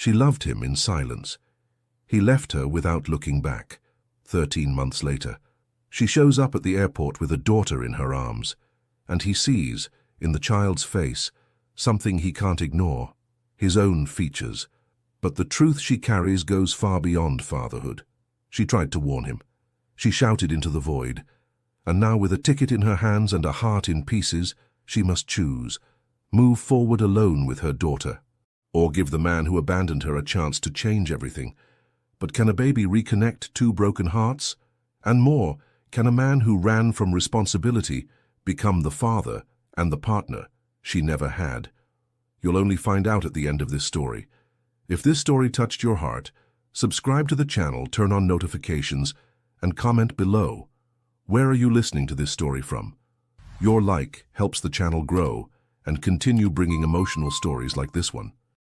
She loved him in silence. He left her without looking back. 13 months later, she shows up at the airport with a daughter in her arms, and he sees, in the child's face, something he can't ignore, his own features. But the truth she carries goes far beyond fatherhood. She tried to warn him. She shouted into the void. And now, with a ticket in her hands and a heart in pieces, she must choose. Move forward alone with her daughter, or give the man who abandoned her a chance to change everything. But can a baby reconnect two broken hearts? And more, can a man who ran from responsibility become the father and the partner she never had? You'll only find out at the end of this story. If this story touched your heart, subscribe to the channel, turn on notifications, and comment below. Where are you listening to this story from? Your like helps the channel grow and continue bringing emotional stories like this one.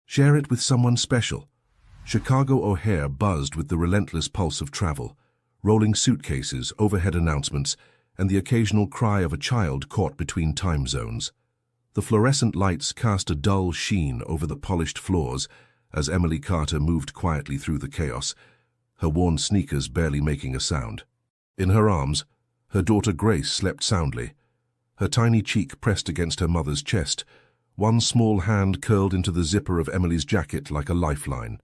Share it with someone special. Chicago O'Hare buzzed with the relentless pulse of travel, rolling suitcases, overhead announcements, and the occasional cry of a child caught between time zones. The fluorescent lights cast a dull sheen over the polished floors as Emily Carter moved quietly through the chaos, her worn sneakers barely making a sound. In her arms, her daughter Grace slept soundly, her tiny cheek pressed against her mother's chest, one small hand curled into the zipper of Emily's jacket like a lifeline.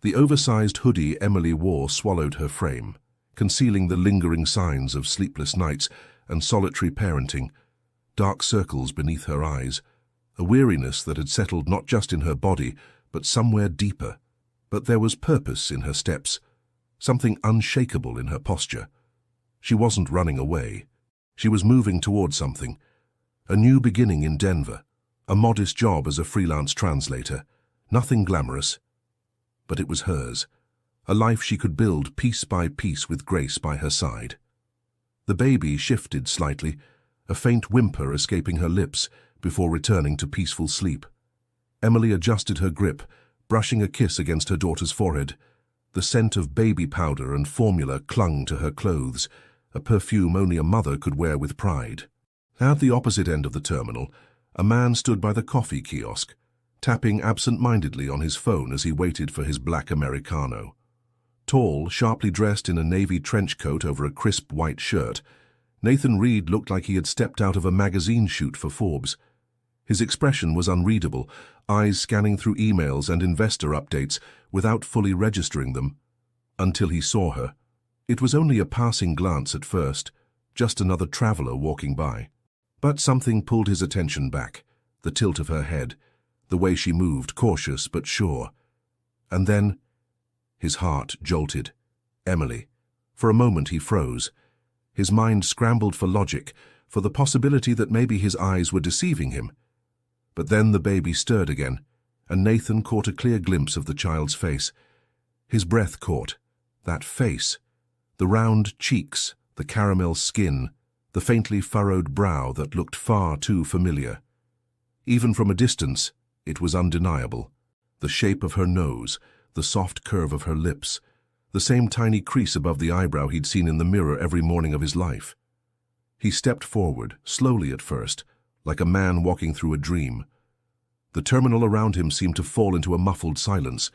The oversized hoodie Emily wore swallowed her frame, concealing the lingering signs of sleepless nights and solitary parenting, dark circles beneath her eyes, a weariness that had settled not just in her body, but somewhere deeper. But there was purpose in her steps, something unshakable in her posture. She wasn't running away. She was moving toward something, a new beginning in Denver, a modest job as a freelance translator, nothing glamorous. But it was hers, a life she could build piece by piece with Grace by her side. The baby shifted slightly, a faint whimper escaping her lips before returning to peaceful sleep. Emily adjusted her grip, brushing a kiss against her daughter's forehead. The scent of baby powder and formula clung to her clothes, a perfume only a mother could wear with pride. At the opposite end of the terminal, a man stood by the coffee kiosk, tapping absent-mindedly on his phone as he waited for his black Americano. Tall, sharply dressed in a navy trench coat over a crisp white shirt, Nathan Reed looked like he had stepped out of a magazine shoot for Forbes. His expression was unreadable, eyes scanning through emails and investor updates without fully registering them. Until he saw her. It was only a passing glance at first, just another traveler walking by. But something pulled his attention back, the tilt of her head, the way she moved, cautious but sure. And then, his heart jolted. Emily. For a moment he froze. His mind scrambled for logic, for the possibility that maybe his eyes were deceiving him. But then the baby stirred again, and Nathan caught a clear glimpse of the child's face. His breath caught. That face. The round cheeks, the caramel skin, the faintly furrowed brow that looked far too familiar. Even from a distance, it was undeniable. The shape of her nose, the soft curve of her lips, the same tiny crease above the eyebrow he'd seen in the mirror every morning of his life. He stepped forward, slowly at first, like a man walking through a dream. The terminal around him seemed to fall into a muffled silence.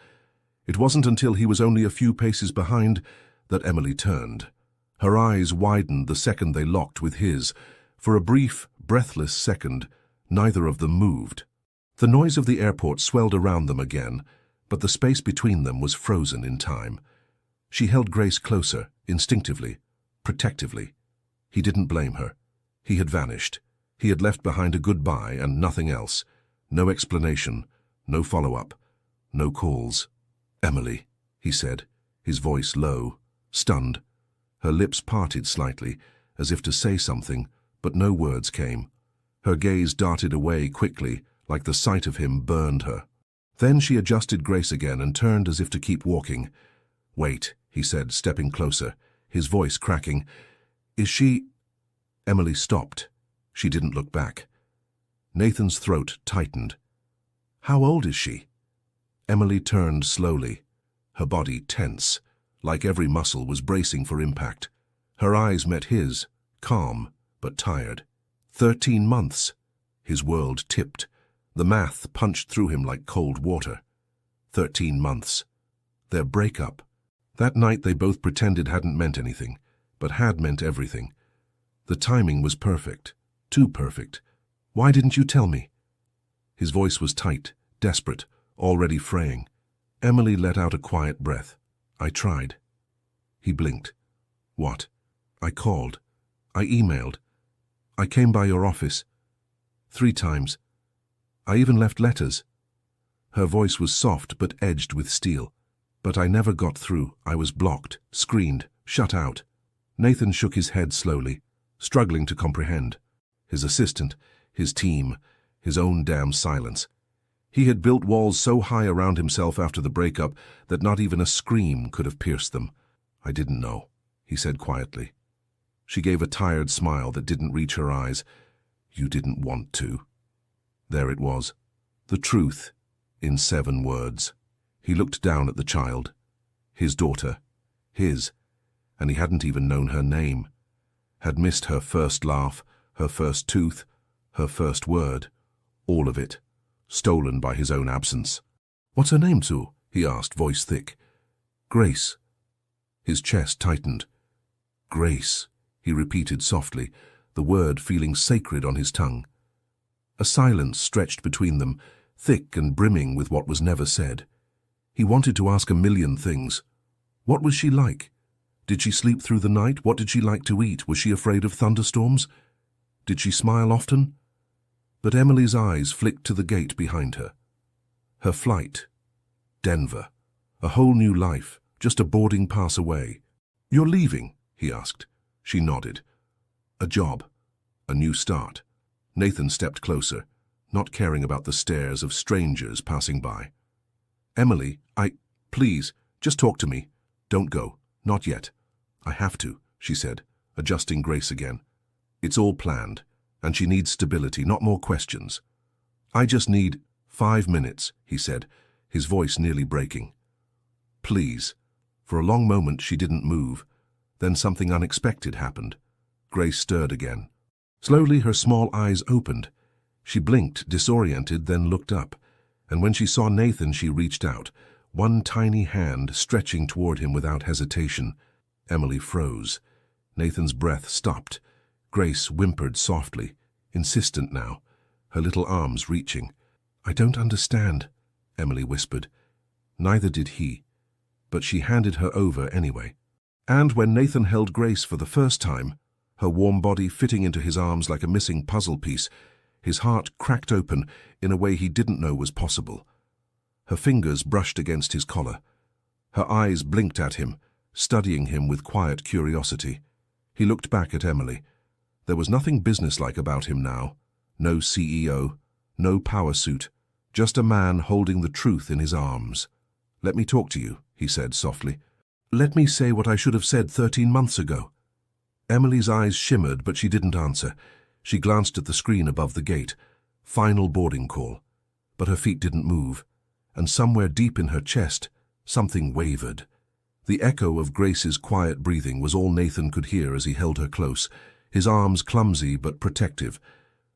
It wasn't until he was only a few paces behind that Emily turned. Her eyes widened the second they locked with his. For a brief, breathless second, neither of them moved. The noise of the airport swelled around them again, but the space between them was frozen in time. She held Grace closer, instinctively, protectively. He didn't blame her. He had vanished. He had left behind a goodbye and nothing else. No explanation, no follow-up, no calls. "Emily," he said, his voice low, stunned. Her lips parted slightly, as if to say something, but no words came. Her gaze darted away quickly, like the sight of him burned her. Then she adjusted Grace again and turned as if to keep walking. "Wait," he said, stepping closer, his voice cracking. "Is she—" Emily stopped. She didn't look back. Nathan's throat tightened. "How old is she?" Emily turned slowly, her body tense, like every muscle was bracing for impact. Her eyes met his, calm but tired. 13 months. His world tipped. The math punched through him like cold water. 13 months. Their breakup. That night they both pretended hadn't meant anything, but had meant everything. The timing was perfect. Too perfect. Why didn't you tell me? His voice was tight, desperate, already fraying. Emily let out a quiet breath. I tried. He blinked. What? I called. I emailed. I came by your office. 3 times. I even left letters. Her voice was soft but edged with steel. But I never got through. I was blocked, screened, shut out. Nathan shook his head slowly, struggling to comprehend. His assistant, his team, his own damn silence. He had built walls so high around himself after the breakup that not even a scream could have pierced them. I didn't know, he said quietly. She gave a tired smile that didn't reach her eyes. You didn't want to. There it was. The truth, in 7 words. He looked down at the child. His daughter. His. And he hadn't even known her name. Had missed her first laugh, her first tooth, her first word. All of it. Stolen by his own absence. What's her name, Sue? He asked, voice thick. Grace. His chest tightened. Grace, he repeated softly, the word feeling sacred on his tongue. A silence stretched between them, thick and brimming with what was never said. He wanted to ask a million things. What was she like? Did she sleep through the night? What did she like to eat? Was she afraid of thunderstorms? Did she smile often? But Emily's eyes flicked to the gate behind her. Her flight. Denver. A whole new life, just a boarding pass away. You're leaving? He asked. She nodded. A job. A new start. Nathan stepped closer, not caring about the stares of strangers passing by. Emily, please, just talk to me. Don't go. Not yet. I have to, she said, adjusting Grace again. It's all planned, and she needs stability, not more questions. I just need 5 minutes, he said, his voice nearly breaking. Please. For a long moment she didn't move. Then something unexpected happened. Grace stirred again. Slowly her small eyes opened. She blinked, disoriented, then looked up. And when she saw Nathan, she reached out, one tiny hand stretching toward him without hesitation. Emily froze. Nathan's breath stopped. Grace whimpered softly, insistent now, her little arms reaching. I don't understand, Emily whispered. Neither did he. But she handed her over anyway. And when Nathan held Grace for the first time, her warm body fitting into his arms like a missing puzzle piece, his heart cracked open in a way he didn't know was possible. Her fingers brushed against his collar. Her eyes blinked at him, studying him with quiet curiosity. He looked back at Emily. There was nothing businesslike about him now. No CEO, no power suit, just a man holding the truth in his arms. Let me talk to you, he said softly. Let me say what I should have said 13 months ago. Emily's eyes shimmered, but she didn't answer. She glanced at the screen above the gate. Final boarding call. But her feet didn't move, and somewhere deep in her chest, something wavered. The echo of Grace's quiet breathing was all Nathan could hear as he held her close, his arms clumsy but protective.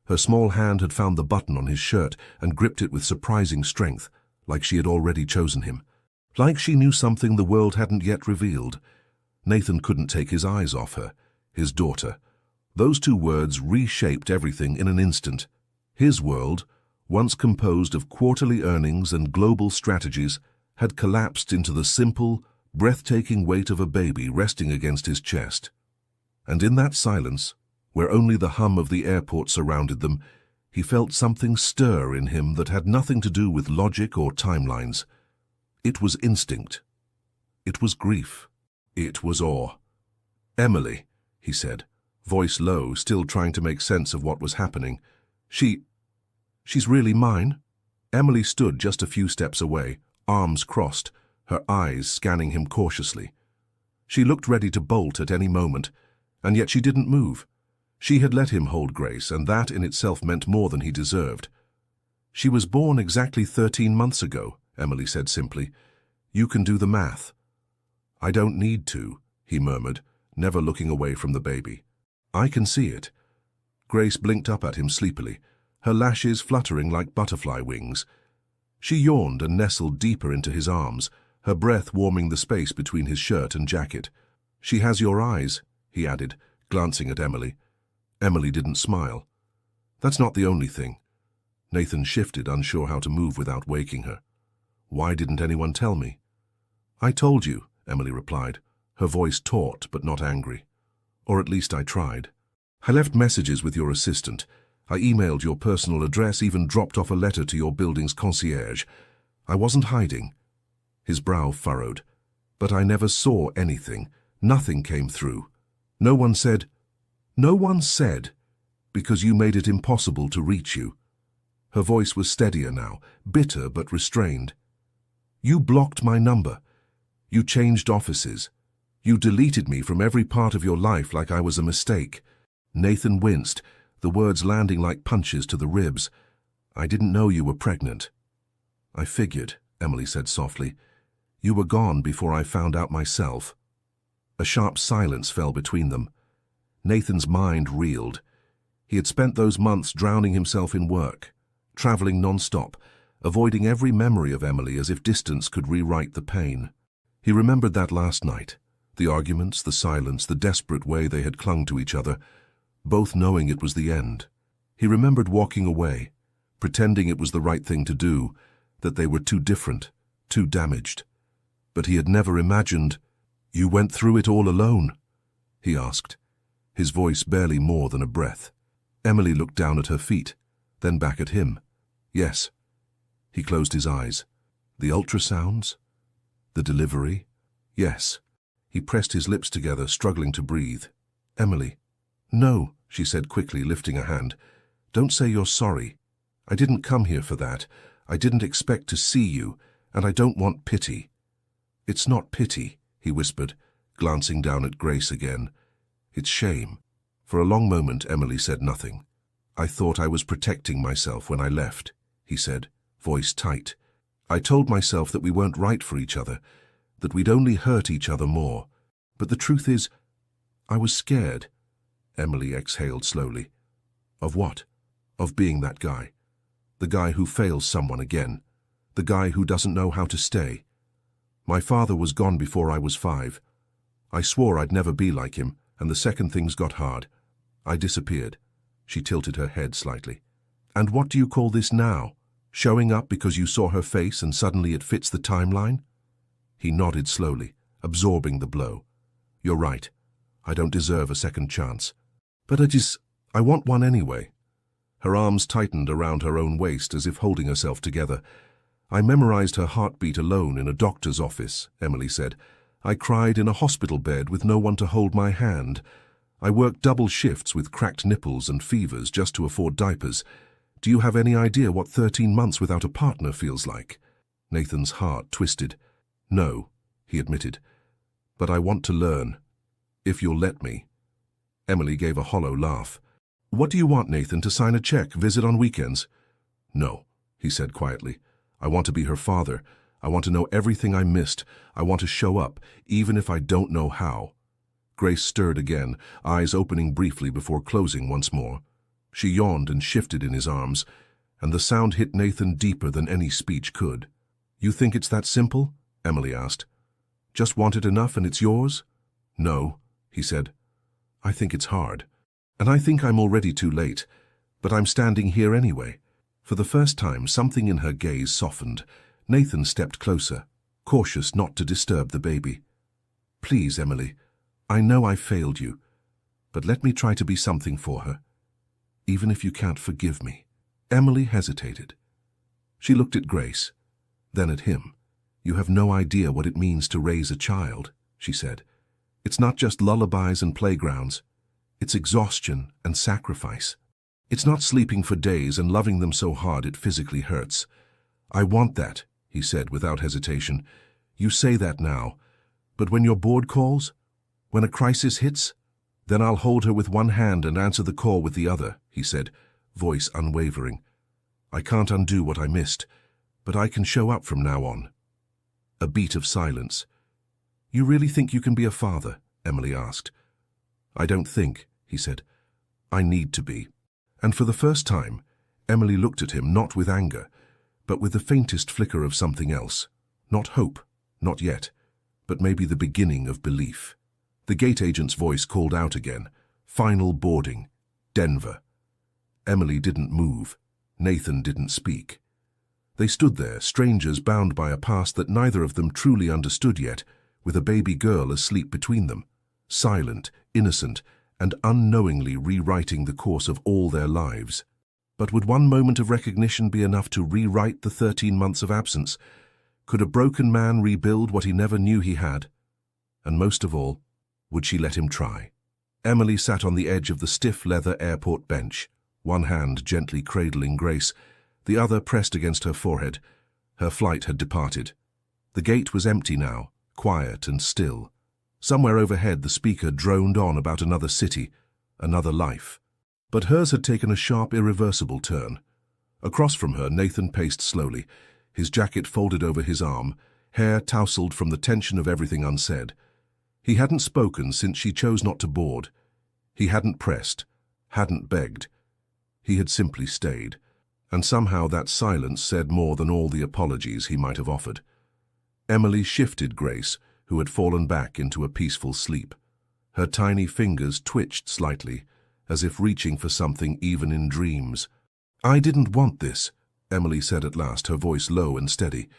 Her small hand had found the button on his shirt and gripped it with surprising strength, like she had already chosen him. Like she knew something the world hadn't yet revealed. Nathan couldn't take his eyes off her, his daughter. Those 2 words reshaped everything in an instant. His world, once composed of quarterly earnings and global strategies, had collapsed into the simple, breathtaking weight of a baby resting against his chest. And in that silence, where only the hum of the airport surrounded them, he felt something stir in him that had nothing to do with logic or timelines. It was instinct. It was grief. It was awe. Emily, he said, voice low, still trying to make sense of what was happening. She's really mine? Emily stood just a few steps away, arms crossed, her eyes scanning him cautiously. She looked ready to bolt at any moment, and yet she didn't move. She had let him hold Grace, and that in itself meant more than he deserved. She was born exactly 13 months ago, Emily said simply. You can do the math. I don't need to, he murmured, never looking away from the baby. I can see it. Grace blinked up at him sleepily, her lashes fluttering like butterfly wings. She yawned and nestled deeper into his arms, her breath warming the space between his shirt and jacket. "She has your eyes," he added, glancing at Emily. Emily didn't smile. "That's not the only thing." Nathan shifted, unsure how to move without waking her. "Why didn't anyone tell me?" "I told you," Emily replied, her voice taut but not angry. "Or at least I tried. I left messages with your assistant. I emailed your personal address, even dropped off a letter to your building's concierge. I wasn't hiding." His brow furrowed. "But I never saw anything. Nothing came through. No one said—" "No one said, because you made it impossible to reach you." Her voice was steadier now, bitter but restrained. "You blocked my number. You changed offices. You deleted me from every part of your life like I was a mistake." Nathan winced, the words landing like punches to the ribs. "I didn't know you were pregnant." "I figured," Emily said softly. "You were gone before I found out myself." A sharp silence fell between them. Nathan's mind reeled. He had spent those months drowning himself in work, traveling non-stop, avoiding every memory of Emily as if distance could rewrite the pain. He remembered that last night, the arguments, the silence, the desperate way they had clung to each other, both knowing it was the end. He remembered walking away, pretending it was the right thing to do, that they were too different, too damaged. But he had never imagined— "You went through it all alone?" he asked, his voice barely more than a breath. Emily looked down at her feet, then back at him. "Yes." He closed his eyes. "The ultrasounds? The delivery?" "Yes." He pressed his lips together, struggling to breathe. "Emily." "No," she said quickly, lifting a hand. "Don't say you're sorry. I didn't come here for that. I didn't expect to see you, and I don't want pity." "It's not pity," he whispered, glancing down at Grace again. "It's shame." For a long moment, Emily said nothing. "I thought I was protecting myself when I left," he said, voice tight. "I told myself that we weren't right for each other, that we'd only hurt each other more. But the truth is, I was scared." Emily exhaled slowly. "Of what?" "Of being that guy. The guy who fails someone again. The guy who doesn't know how to stay. My father was gone before I was 5. I swore I'd never be like him, and the second things got hard, I disappeared." She tilted her head slightly. "And what do you call this now? Showing up because you saw her face and suddenly it fits the timeline?" He nodded slowly, absorbing the blow. "You're right. I don't deserve a second chance. But I want one anyway." Her arms tightened around her own waist as if holding herself together. "I memorized her heartbeat alone in a doctor's office," Emily said. "I cried in a hospital bed with no one to hold my hand. I worked double shifts with cracked nipples and fevers just to afford diapers. Do you have any idea what 13 months without a partner feels like?" Nathan's heart twisted. "No," he admitted. "But I want to learn. If you'll let me." Emily gave a hollow laugh. "What do you want, Nathan, to sign a check, visit on weekends?" "No," he said quietly. "I want to be her father. I want to know everything I missed. I want to show up, even if I don't know how." Grace stirred again, eyes opening briefly before closing once more. She yawned and shifted in his arms, and the sound hit Nathan deeper than any speech could. "You think it's that simple?" Emily asked. "Just want it enough and it's yours?" "No," he said. "I think it's hard. And I think I'm already too late. But I'm standing here anyway." For the first time, something in her gaze softened. Nathan stepped closer, cautious not to disturb the baby. "Please, Emily, I know I failed you, but let me try to be something for her, even if you can't forgive me." Emily hesitated. She looked at Grace, then at him. "You have no idea what it means to raise a child," she said. "It's not just lullabies and playgrounds. It's exhaustion and sacrifice. It's not sleeping for days and loving them so hard it physically hurts." "I want that," he said without hesitation. "You say that now, but when your board calls, when a crisis hits, then I'll hold her with one hand and answer the call with the other," he said, voice unwavering. "I can't undo what I missed, but I can show up from now on." A beat of silence. "You really think you can be a father?" Emily asked. "I don't think," he said. "I need to be." And for the first time, Emily looked at him not with anger, but with the faintest flicker of something else. Not hope, not yet, but maybe the beginning of belief. The gate agent's voice called out again. Final boarding. Denver. Emily didn't move. Nathan didn't speak. They stood there, strangers bound by a past that neither of them truly understood yet, with a baby girl asleep between them, silent, innocent, and unknowingly rewriting the course of all their lives. But would one moment of recognition be enough to rewrite the 13 months of absence? Could a broken man rebuild what he never knew he had? And most of all, would she let him try? Emily sat on the edge of the stiff leather airport bench, one hand gently cradling Grace, the other pressed against her forehead. Her flight had departed. The gate was empty now, quiet and still. Somewhere overhead the speaker droned on about another city, another life. But hers had taken a sharp, irreversible turn. Across from her, Nathan paced slowly, his jacket folded over his arm, hair tousled from the tension of everything unsaid. He hadn't spoken since she chose not to board. He hadn't pressed, hadn't begged. He had simply stayed, and somehow that silence said more than all the apologies he might have offered. Emily shifted Grace, who had fallen back into a peaceful sleep. Her tiny fingers twitched slightly, as if reaching for something even in dreams. "I didn't want this," Emily said at last, her voice low and steady.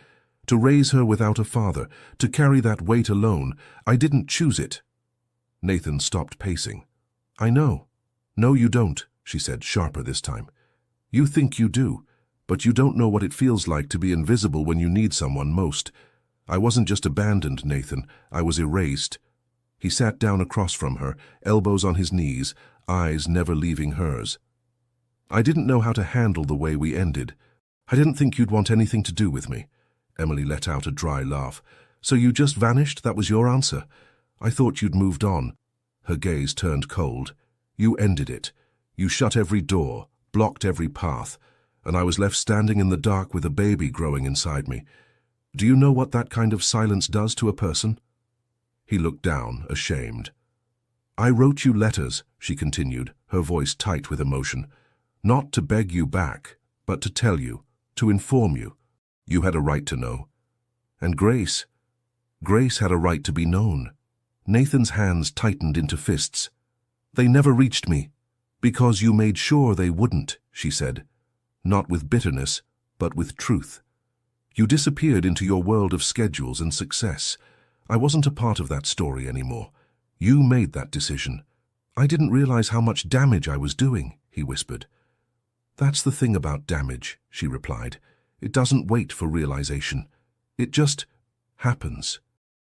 "To raise her without a father, to carry that weight alone, I didn't choose it." Nathan stopped pacing. "I know. No, you don't," she said, sharper this time. "You think you do, but you don't know what it feels like to be invisible when you need someone most. I wasn't just abandoned, Nathan. I was erased." He sat down across from her, elbows on his knees, eyes never leaving hers. "I didn't know how to handle the way we ended. I didn't think you'd want anything to do with me." Emily let out a dry laugh. "So you just vanished? That was your answer? I thought you'd moved on." Her gaze turned cold. "You ended it. You shut every door, blocked every path, and I was left standing in the dark with a baby growing inside me. Do you know what that kind of silence does to a person?" He looked down, ashamed. "I wrote you letters," she continued, her voice tight with emotion. "Not to beg you back, but to tell you, to inform you. You had a right to know. And Grace had a right to be known." Nathan's hands tightened into fists. "They never reached me, because you made sure they wouldn't," she said. "Not with bitterness, but with truth. You disappeared into your world of schedules and success. I wasn't a part of that story anymore. You made that decision. I didn't realize how much damage I was doing," he whispered. "That's the thing about damage," she replied. "It doesn't wait for realization. It just happens."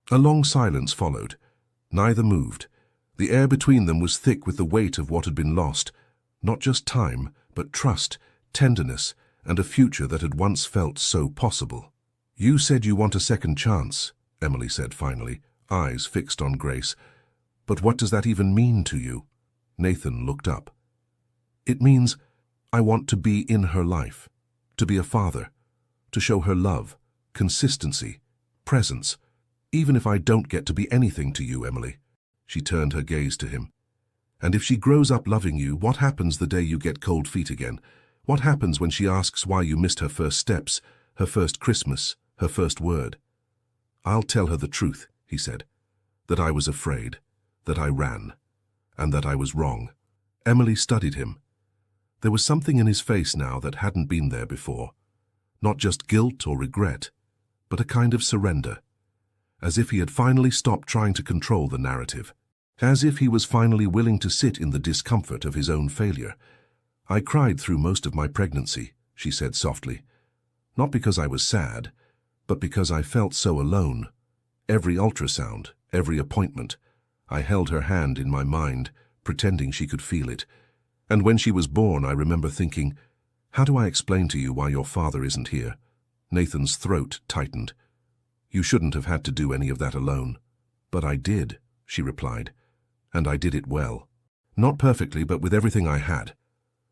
A long silence followed. Neither moved. The air between them was thick with the weight of what had been lost. Not just time, but trust, tenderness, and a future that had once felt so possible. "You said you want a second chance," Emily said finally, eyes fixed on Grace. "But what does that even mean to you?" Nathan looked up. "It means I want to be in her life, to be a father, to show her love, consistency, presence, even if I don't get to be anything to you, Emily." She turned her gaze to him. "And if she grows up loving you, what happens the day you get cold feet again? What happens when she asks why you missed her first steps, her first Christmas, her first word?" "I'll tell her the truth," he said, "that I was afraid, that I ran, and that I was wrong." Emily studied him. There was something in his face now that hadn't been there before. Not just guilt or regret, but a kind of surrender. As if he had finally stopped trying to control the narrative. As if he was finally willing to sit in the discomfort of his own failure. "I cried through most of my pregnancy," she said softly. "Not because I was sad, but because I felt so alone. Every ultrasound, every appointment, I held her hand in my mind, pretending she could feel it. And when she was born, I remember thinking, how do I explain to you why your father isn't here?" Nathan's throat tightened. "You shouldn't have had to do any of that alone." "But I did," she replied. "And I did it well. Not perfectly, but with everything I had.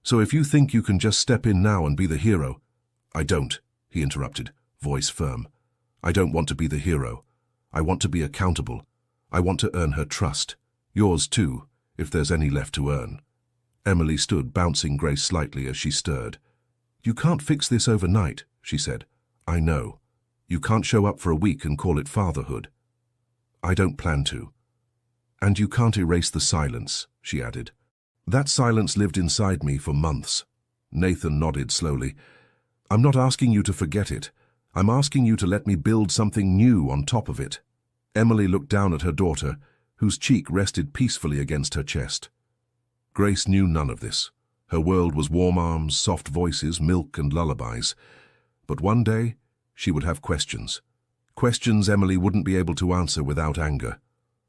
So if you think you can just step in now and be the hero—" "I don't," he interrupted, voice firm. "I don't want to be the hero. I want to be accountable. I want to earn her trust. Yours too, if there's any left to earn." Emily stood, bouncing Grace slightly as she stirred. "You can't fix this overnight," she said. I know. You can't show up for a week and call it fatherhood. I don't plan to. And you can't erase the silence, she added. That silence lived inside me for months. Nathan nodded slowly. I'm not asking you to forget it. I'm asking you to let me build something new on top of it. Emily looked down at her daughter, whose cheek rested peacefully against her chest. Grace knew none of this. Her world was warm arms, soft voices, milk and lullabies. But one day, she would have questions. Questions Emily wouldn't be able to answer without anger,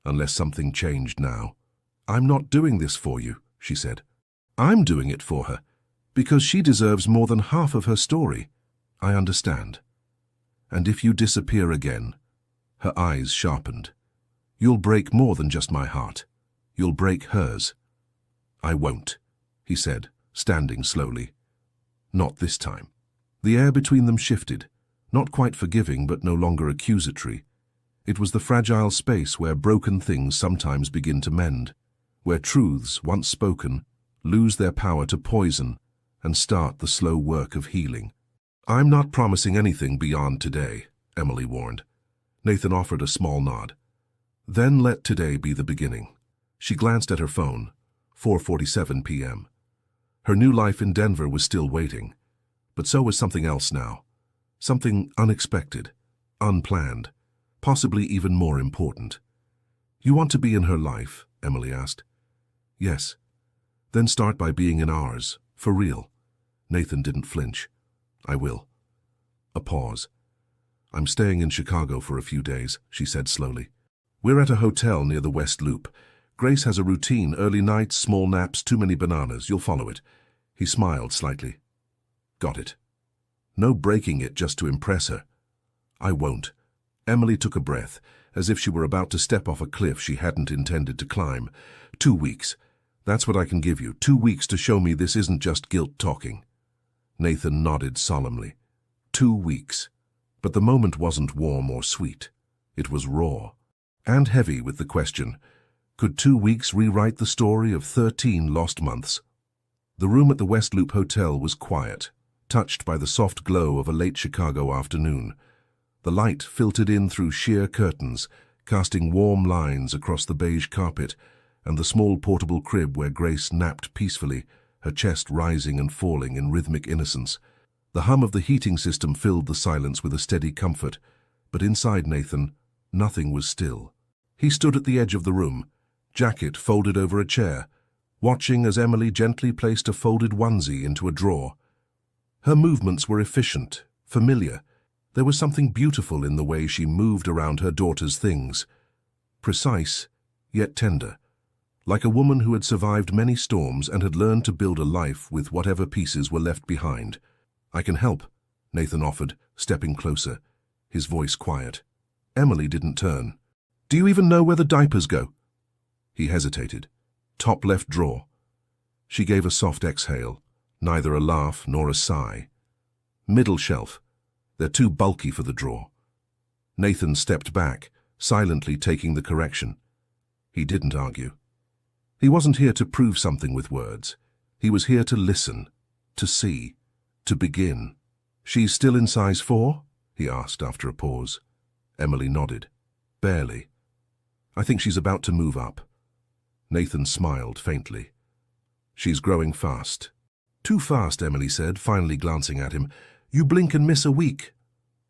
unless something changed now. I'm not doing this for you, she said. I'm doing it for her, because she deserves more than half of her story. I understand. And if you disappear again, her eyes sharpened, you'll break more than just my heart. You'll break hers. I won't, he said, standing slowly. Not this time. The air between them shifted, not quite forgiving but no longer accusatory. It was the fragile space where broken things sometimes begin to mend, where truths, once spoken, lose their power to poison and start the slow work of healing. I'm not promising anything beyond today, Emily warned. Nathan offered a small nod. Then let today be the beginning. She glanced at her phone, 4:47 p.m. Her new life in Denver was still waiting, but so was something else now. Something unexpected, unplanned, possibly even more important. You want to be in her life? Emily asked. Yes. Then start by being in ours, for real. Nathan didn't flinch. I will. A pause. I'm staying in Chicago for a few days, she said slowly. We're at a hotel near the West Loop. Grace has a routine, early nights, small naps, too many bananas. You'll follow it. He smiled slightly. Got it. No breaking it just to impress her. I won't. Emily took a breath, as if she were about to step off a cliff she hadn't intended to climb. 2 weeks. That's what I can give you. 2 weeks to show me this isn't just guilt talking. Nathan nodded solemnly. 2 weeks. But the moment wasn't warm or sweet. It was raw. And heavy with the question, could 2 weeks rewrite the story of 13 lost months? The room at the West Loop Hotel was quiet, touched by the soft glow of a late Chicago afternoon. The light filtered in through sheer curtains, casting warm lines across the beige carpet and the small portable crib where Grace napped peacefully, her chest rising and falling in rhythmic innocence. The hum of the heating system filled the silence with a steady comfort, but inside Nathan, nothing was still. He stood at the edge of the room, jacket folded over a chair, watching as Emily gently placed a folded onesie into a drawer. Her movements were efficient, familiar. There was something beautiful in the way she moved around her daughter's things. Precise, yet tender, like a woman who had survived many storms and had learned to build a life with whatever pieces were left behind. I can help, Nathan offered, stepping closer, his voice quiet. Emily didn't turn. Do you even know where the diapers go? He hesitated. Top left drawer. She gave a soft exhale, neither a laugh nor a sigh. Middle shelf. They're too bulky for the drawer. Nathan stepped back, silently taking the correction. He didn't argue. He wasn't here to prove something with words. He was here to listen, to see, to begin. She's still in size 4? He asked after a pause. Emily nodded. Barely. I think she's about to move up. Nathan smiled faintly. She's growing fast. Too fast, Emily said, finally glancing at him. You blink and miss a week.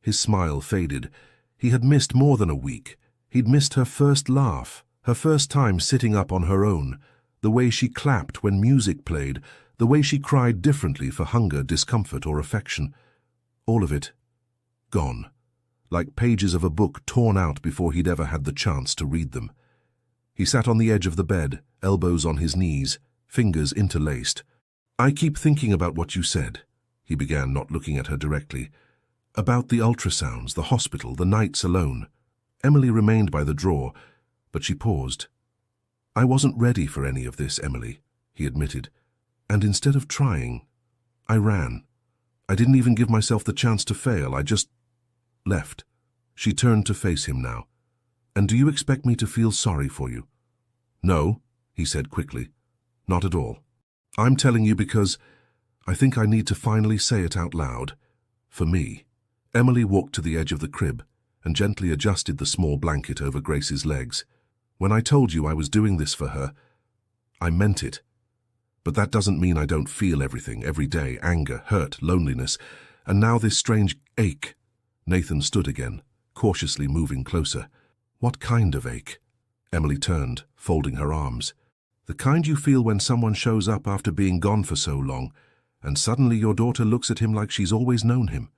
His smile faded. He had missed more than a week. He'd missed her first laugh, her first time sitting up on her own, the way she clapped when music played, the way she cried differently for hunger, discomfort, or affection. All of it gone, like pages of a book torn out before he'd ever had the chance to read them. He sat on the edge of the bed, elbows on his knees, fingers interlaced. I keep thinking about what you said, he began, not looking at her directly. About the ultrasounds, the hospital, the nights alone. Emily remained by the drawer, but she paused. I wasn't ready for any of this, Emily, he admitted. And instead of trying, I ran. I didn't even give myself the chance to fail. I just left. She turned to face him now. And do you expect me to feel sorry for you? No, he said quickly. Not at all. I'm telling you because I think I need to finally say it out loud. For me. Emily walked to the edge of the crib and gently adjusted the small blanket over Grace's legs. When I told you I was doing this for her, I meant it. But that doesn't mean I don't feel everything every day, anger, hurt, loneliness, and now this strange ache. Nathan stood again, cautiously moving closer. What kind of ache? Emily turned, folding her arms. The kind you feel when someone shows up after being gone for so long, and suddenly your daughter looks at him like she's always known him.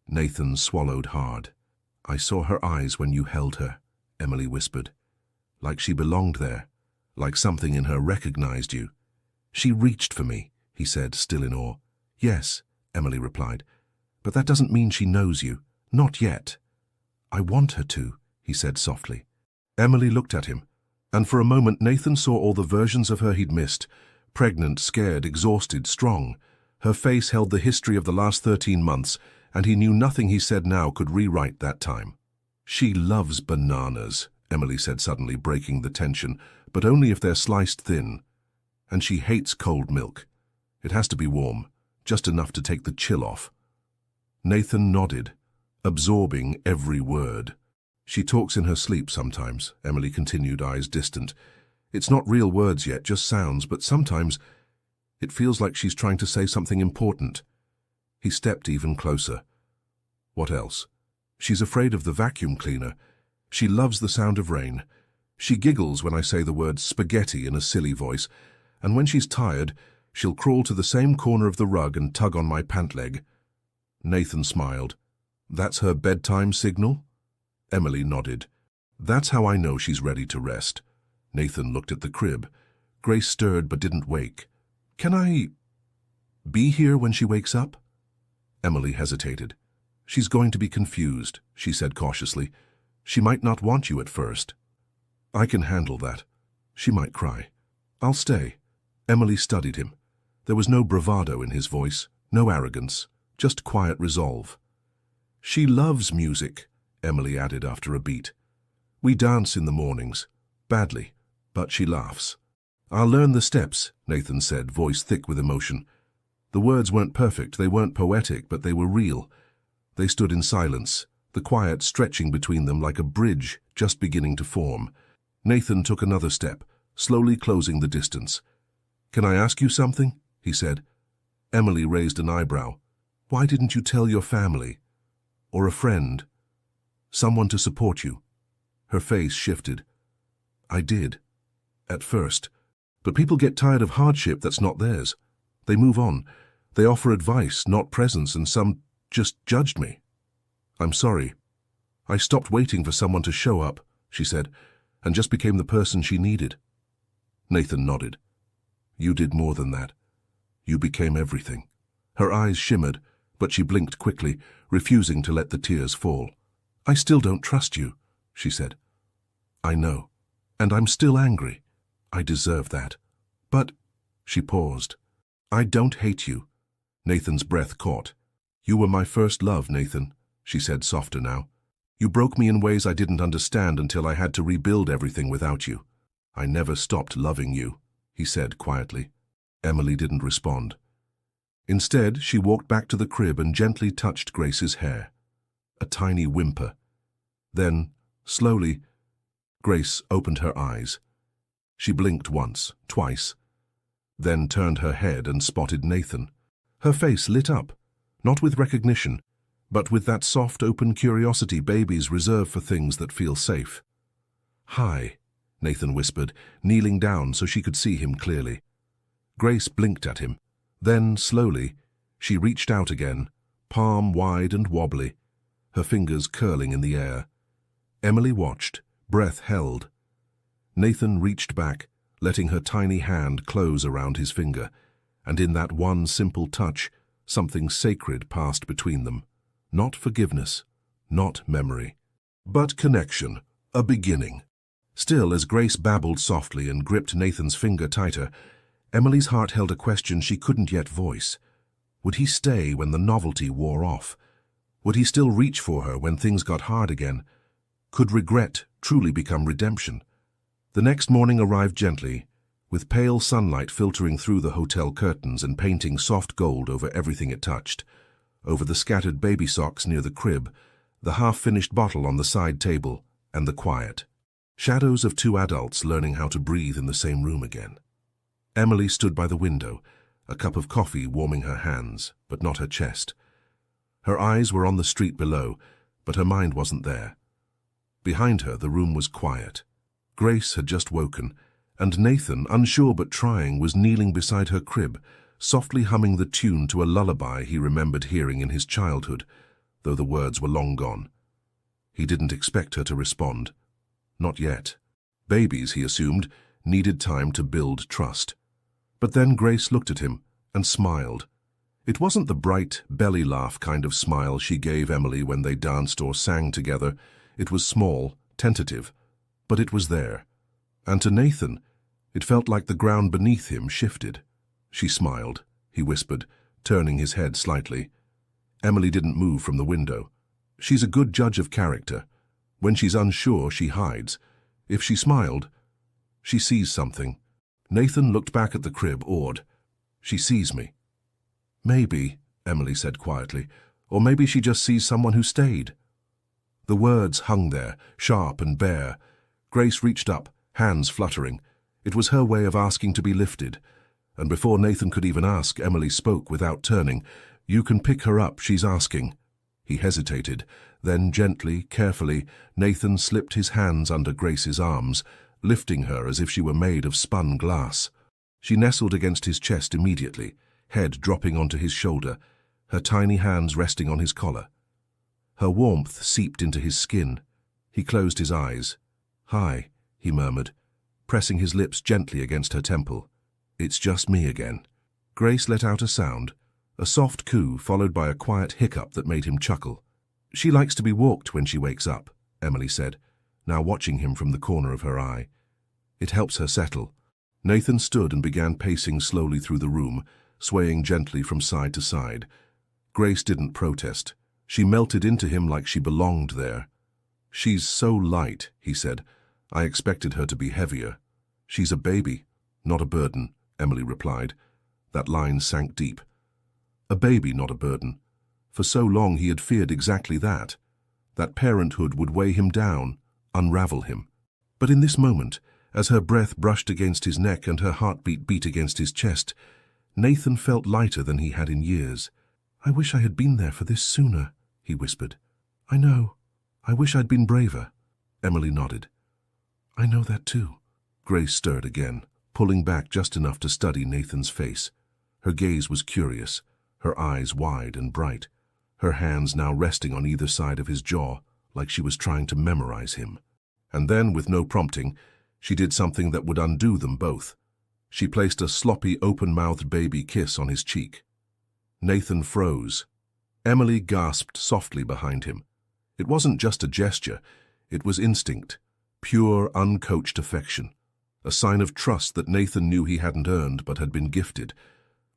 Nathan swallowed hard. I saw her eyes when you held her, Emily whispered. Like she belonged there, like something in her recognized you. She reached for me, he said, still in awe. Yes, Emily replied, but that doesn't mean she knows you. Not yet. I want her to, he said softly. Emily looked at him, and for a moment Nathan saw all the versions of her he'd missed. Pregnant, scared, exhausted, strong. Her face held the history of the last 13 months, and he knew nothing he said now could rewrite that time. She loves bananas, Emily said suddenly, breaking the tension, but only if they're sliced thin. And she hates cold milk. It has to be warm, just enough to take the chill off. Nathan nodded, absorbing every word. She talks in her sleep sometimes, Emily continued, eyes distant. It's not real words yet, just sounds, but sometimes it feels like she's trying to say something important. He stepped even closer. What else? She's afraid of the vacuum cleaner. She loves the sound of rain. She giggles when I say the word spaghetti in a silly voice, and when she's tired, she'll crawl to the same corner of the rug and tug on my pant leg. Nathan smiled. That's her bedtime signal? Emily nodded. That's how I know she's ready to rest. Nathan looked at the crib. Grace stirred but didn't wake. Can I be here when she wakes up? Emily hesitated. She's going to be confused, she said cautiously. She might not want you at first. I can handle that. She might cry. I'll stay. Emily studied him. There was no bravado in his voice, no arrogance, just quiet resolve. She loves music, Emily added after a beat. We dance in the mornings. Badly, but she laughs. I'll learn the steps, Nathan said, voice thick with emotion. The words weren't perfect, they weren't poetic, but they were real. They stood in silence, the quiet stretching between them like a bridge just beginning to form. Nathan took another step, slowly closing the distance. Can I ask you something? He said. Emily raised an eyebrow. Why didn't you tell your family? Or a friend? Someone to support you? Her face shifted. I did. At first. But people get tired of hardship that's not theirs. They move on. They offer advice, not presents, and some just judged me. I'm sorry. I stopped waiting for someone to show up, she said, and just became the person she needed. Nathan nodded. You did more than that. You became everything. Her eyes shimmered, but she blinked quickly, refusing to let the tears fall. I still don't trust you, she said. I know, and I'm still angry. I deserve that. But, she paused. I don't hate you. Nathan's breath caught. You were my first love, Nathan, she said softer now. You broke me in ways I didn't understand until I had to rebuild everything without you. I never stopped loving you, he said quietly. Emily didn't respond. Instead, she walked back to the crib and gently touched Grace's hair. A tiny whimper. Then, slowly, Grace opened her eyes. She blinked once, twice, then turned her head and spotted Nathan. Her face lit up, not with recognition, but with that soft, open curiosity babies reserve for things that feel safe. Hi, Nathan whispered, kneeling down so she could see him clearly. Grace blinked at him. Then, slowly, she reached out again, palm wide and wobbly, her fingers curling in the air. Emily watched, breath held. Nathan reached back, letting her tiny hand close around his finger, and in that one simple touch, something sacred passed between them. Not forgiveness, not memory, but connection, a beginning. Still, as Grace babbled softly and gripped Nathan's finger tighter, Emily's heart held a question she couldn't yet voice. Would he stay when the novelty wore off? Would he still reach for her when things got hard again? Could regret truly become redemption? The next morning arrived gently, with pale sunlight filtering through the hotel curtains and painting soft gold over everything it touched. over the scattered baby socks near the crib, the half-finished bottle on the side table, and the quiet. Shadows of two adults learning how to breathe in the same room again. Emily stood by the window, a cup of coffee warming her hands, but not her chest. Her eyes were on the street below, but her mind wasn't there. Behind her, the room was quiet. Grace had just woken, and Nathan, unsure but trying, was kneeling beside her crib, softly humming the tune to a lullaby he remembered hearing in his childhood, though the words were long gone. He didn't expect her to respond. Not yet. Babies, he assumed, needed time to build trust. But then Grace looked at him and smiled. It wasn't the bright, belly laugh kind of smile she gave Emily when they danced or sang together. It was small, tentative, but it was there. And to Nathan, it felt like the ground beneath him shifted. She smiled, he whispered, turning his head slightly. Emily didn't move from the window. She's a good judge of character. When she's unsure, she hides. If she smiled, she sees something. Nathan looked back at the crib, awed. She sees me. Maybe, Emily said quietly, or maybe she just sees someone who stayed. The words hung there, sharp and bare. Grace reached up, hands fluttering. It was her way of asking to be lifted. And before Nathan could even ask, Emily spoke without turning. "You can pick her up, she's asking." He hesitated. Then, gently, carefully, Nathan slipped his hands under Grace's arms, lifting her as if she were made of spun glass. She nestled against his chest immediately, head dropping onto his shoulder, her tiny hands resting on his collar. Her warmth seeped into his skin. He closed his eyes. "Hi," he murmured, pressing his lips gently against her temple. "It's just me again." Grace let out a sound, a soft coo followed by a quiet hiccup that made him chuckle. "She likes to be walked when she wakes up," Emily said, now watching him from the corner of her eye. "It helps her settle." Nathan stood and began pacing slowly through the room, swaying gently from side to side. Grace didn't protest. She melted into him like she belonged there. "She's so light," he said. "I expected her to be heavier." "She's a baby, not a burden," Emily replied. That line sank deep. A baby, not a burden. For so long he had feared exactly that. That parenthood would weigh him down, unravel him. But in this moment, as her breath brushed against his neck and her heartbeat beat against his chest, Nathan felt lighter than he had in years. "I wish I had been there for this sooner," he whispered. "I know. I wish I'd been braver." Emily nodded. "I know that too." Grace stirred again, pulling back just enough to study Nathan's face. Her gaze was curious, her eyes wide and bright, her hands now resting on either side of his jaw, like she was trying to memorize him. And then, with no prompting, she did something that would undo them both. She placed a sloppy, open-mouthed baby kiss on his cheek. Nathan froze. Emily gasped softly behind him. It wasn't just a gesture, it was instinct, pure, uncoached affection, a sign of trust that Nathan knew he hadn't earned but had been gifted.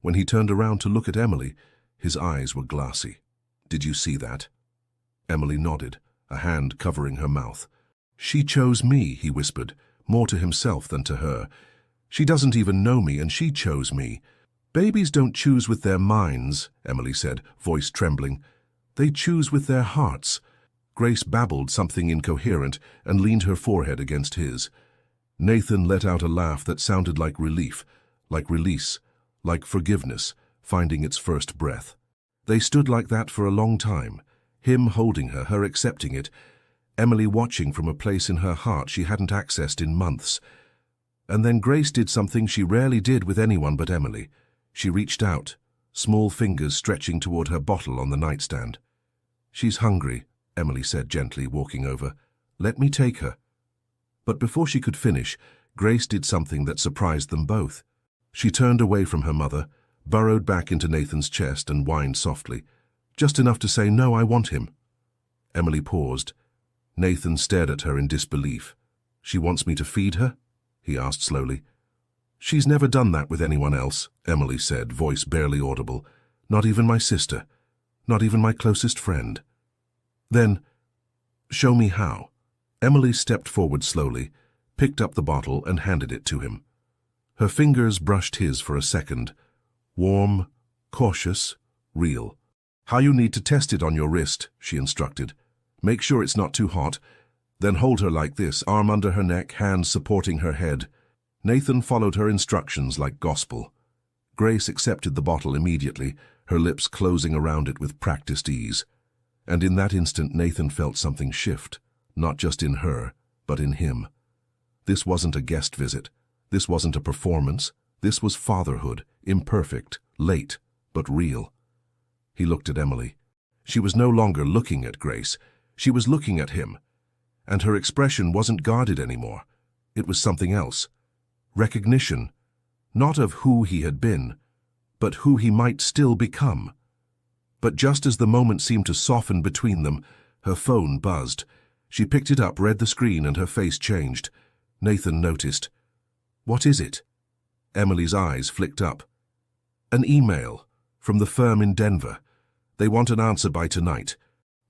When he turned around to look at Emily, his eyes were glassy. "Did you see that?" Emily nodded, a hand covering her mouth. "She chose me," he whispered, more to himself than to her. "She doesn't even know me, and she chose me." "Babies don't choose with their minds," Emily said, voice trembling. "They choose with their hearts." Grace babbled something incoherent and leaned her forehead against his. Nathan let out a laugh that sounded like relief, like release, like forgiveness, finding its first breath. They stood like that for a long time, him holding her, her accepting it, Emily watching from a place in her heart she hadn't accessed in months. And then Grace did something she rarely did with anyone but Emily. She reached out, small fingers stretching toward her bottle on the nightstand. "She's hungry," Emily said gently, walking over. "Let me take her." But before she could finish, Grace did something that surprised them both. She turned away from her mother, burrowed back into Nathan's chest and whined softly, just enough to say, "No, I want him." Emily paused. Nathan stared at her in disbelief. "She wants me to feed her?" he asked slowly. "She's never done that with anyone else," Emily said, voice barely audible. "Not even my sister. Not even my closest friend." "Then, show me how." Emily stepped forward slowly, picked up the bottle and handed it to him. Her fingers brushed his for a second. Warm, cautious, real. "How you need to test it on your wrist," she instructed. "Make sure it's not too hot. Then hold her like this, arm under her neck, hands supporting her head." Nathan followed her instructions like gospel. Grace accepted the bottle immediately, her lips closing around it with practiced ease. And in that instant Nathan felt something shift, not just in her, but in him. This wasn't a guest visit. This wasn't a performance. This was fatherhood, imperfect, late, but real. He looked at Emily. She was no longer looking at Grace. She was looking at him. And her expression wasn't guarded anymore. It was something else. Recognition, not of who he had been, but who he might still become. But just as the moment seemed to soften between them, her phone buzzed. She picked it up, read the screen, and her face changed. Nathan noticed. "What is it?" Emily's eyes flicked up. "An email from the firm in Denver. They want an answer by tonight."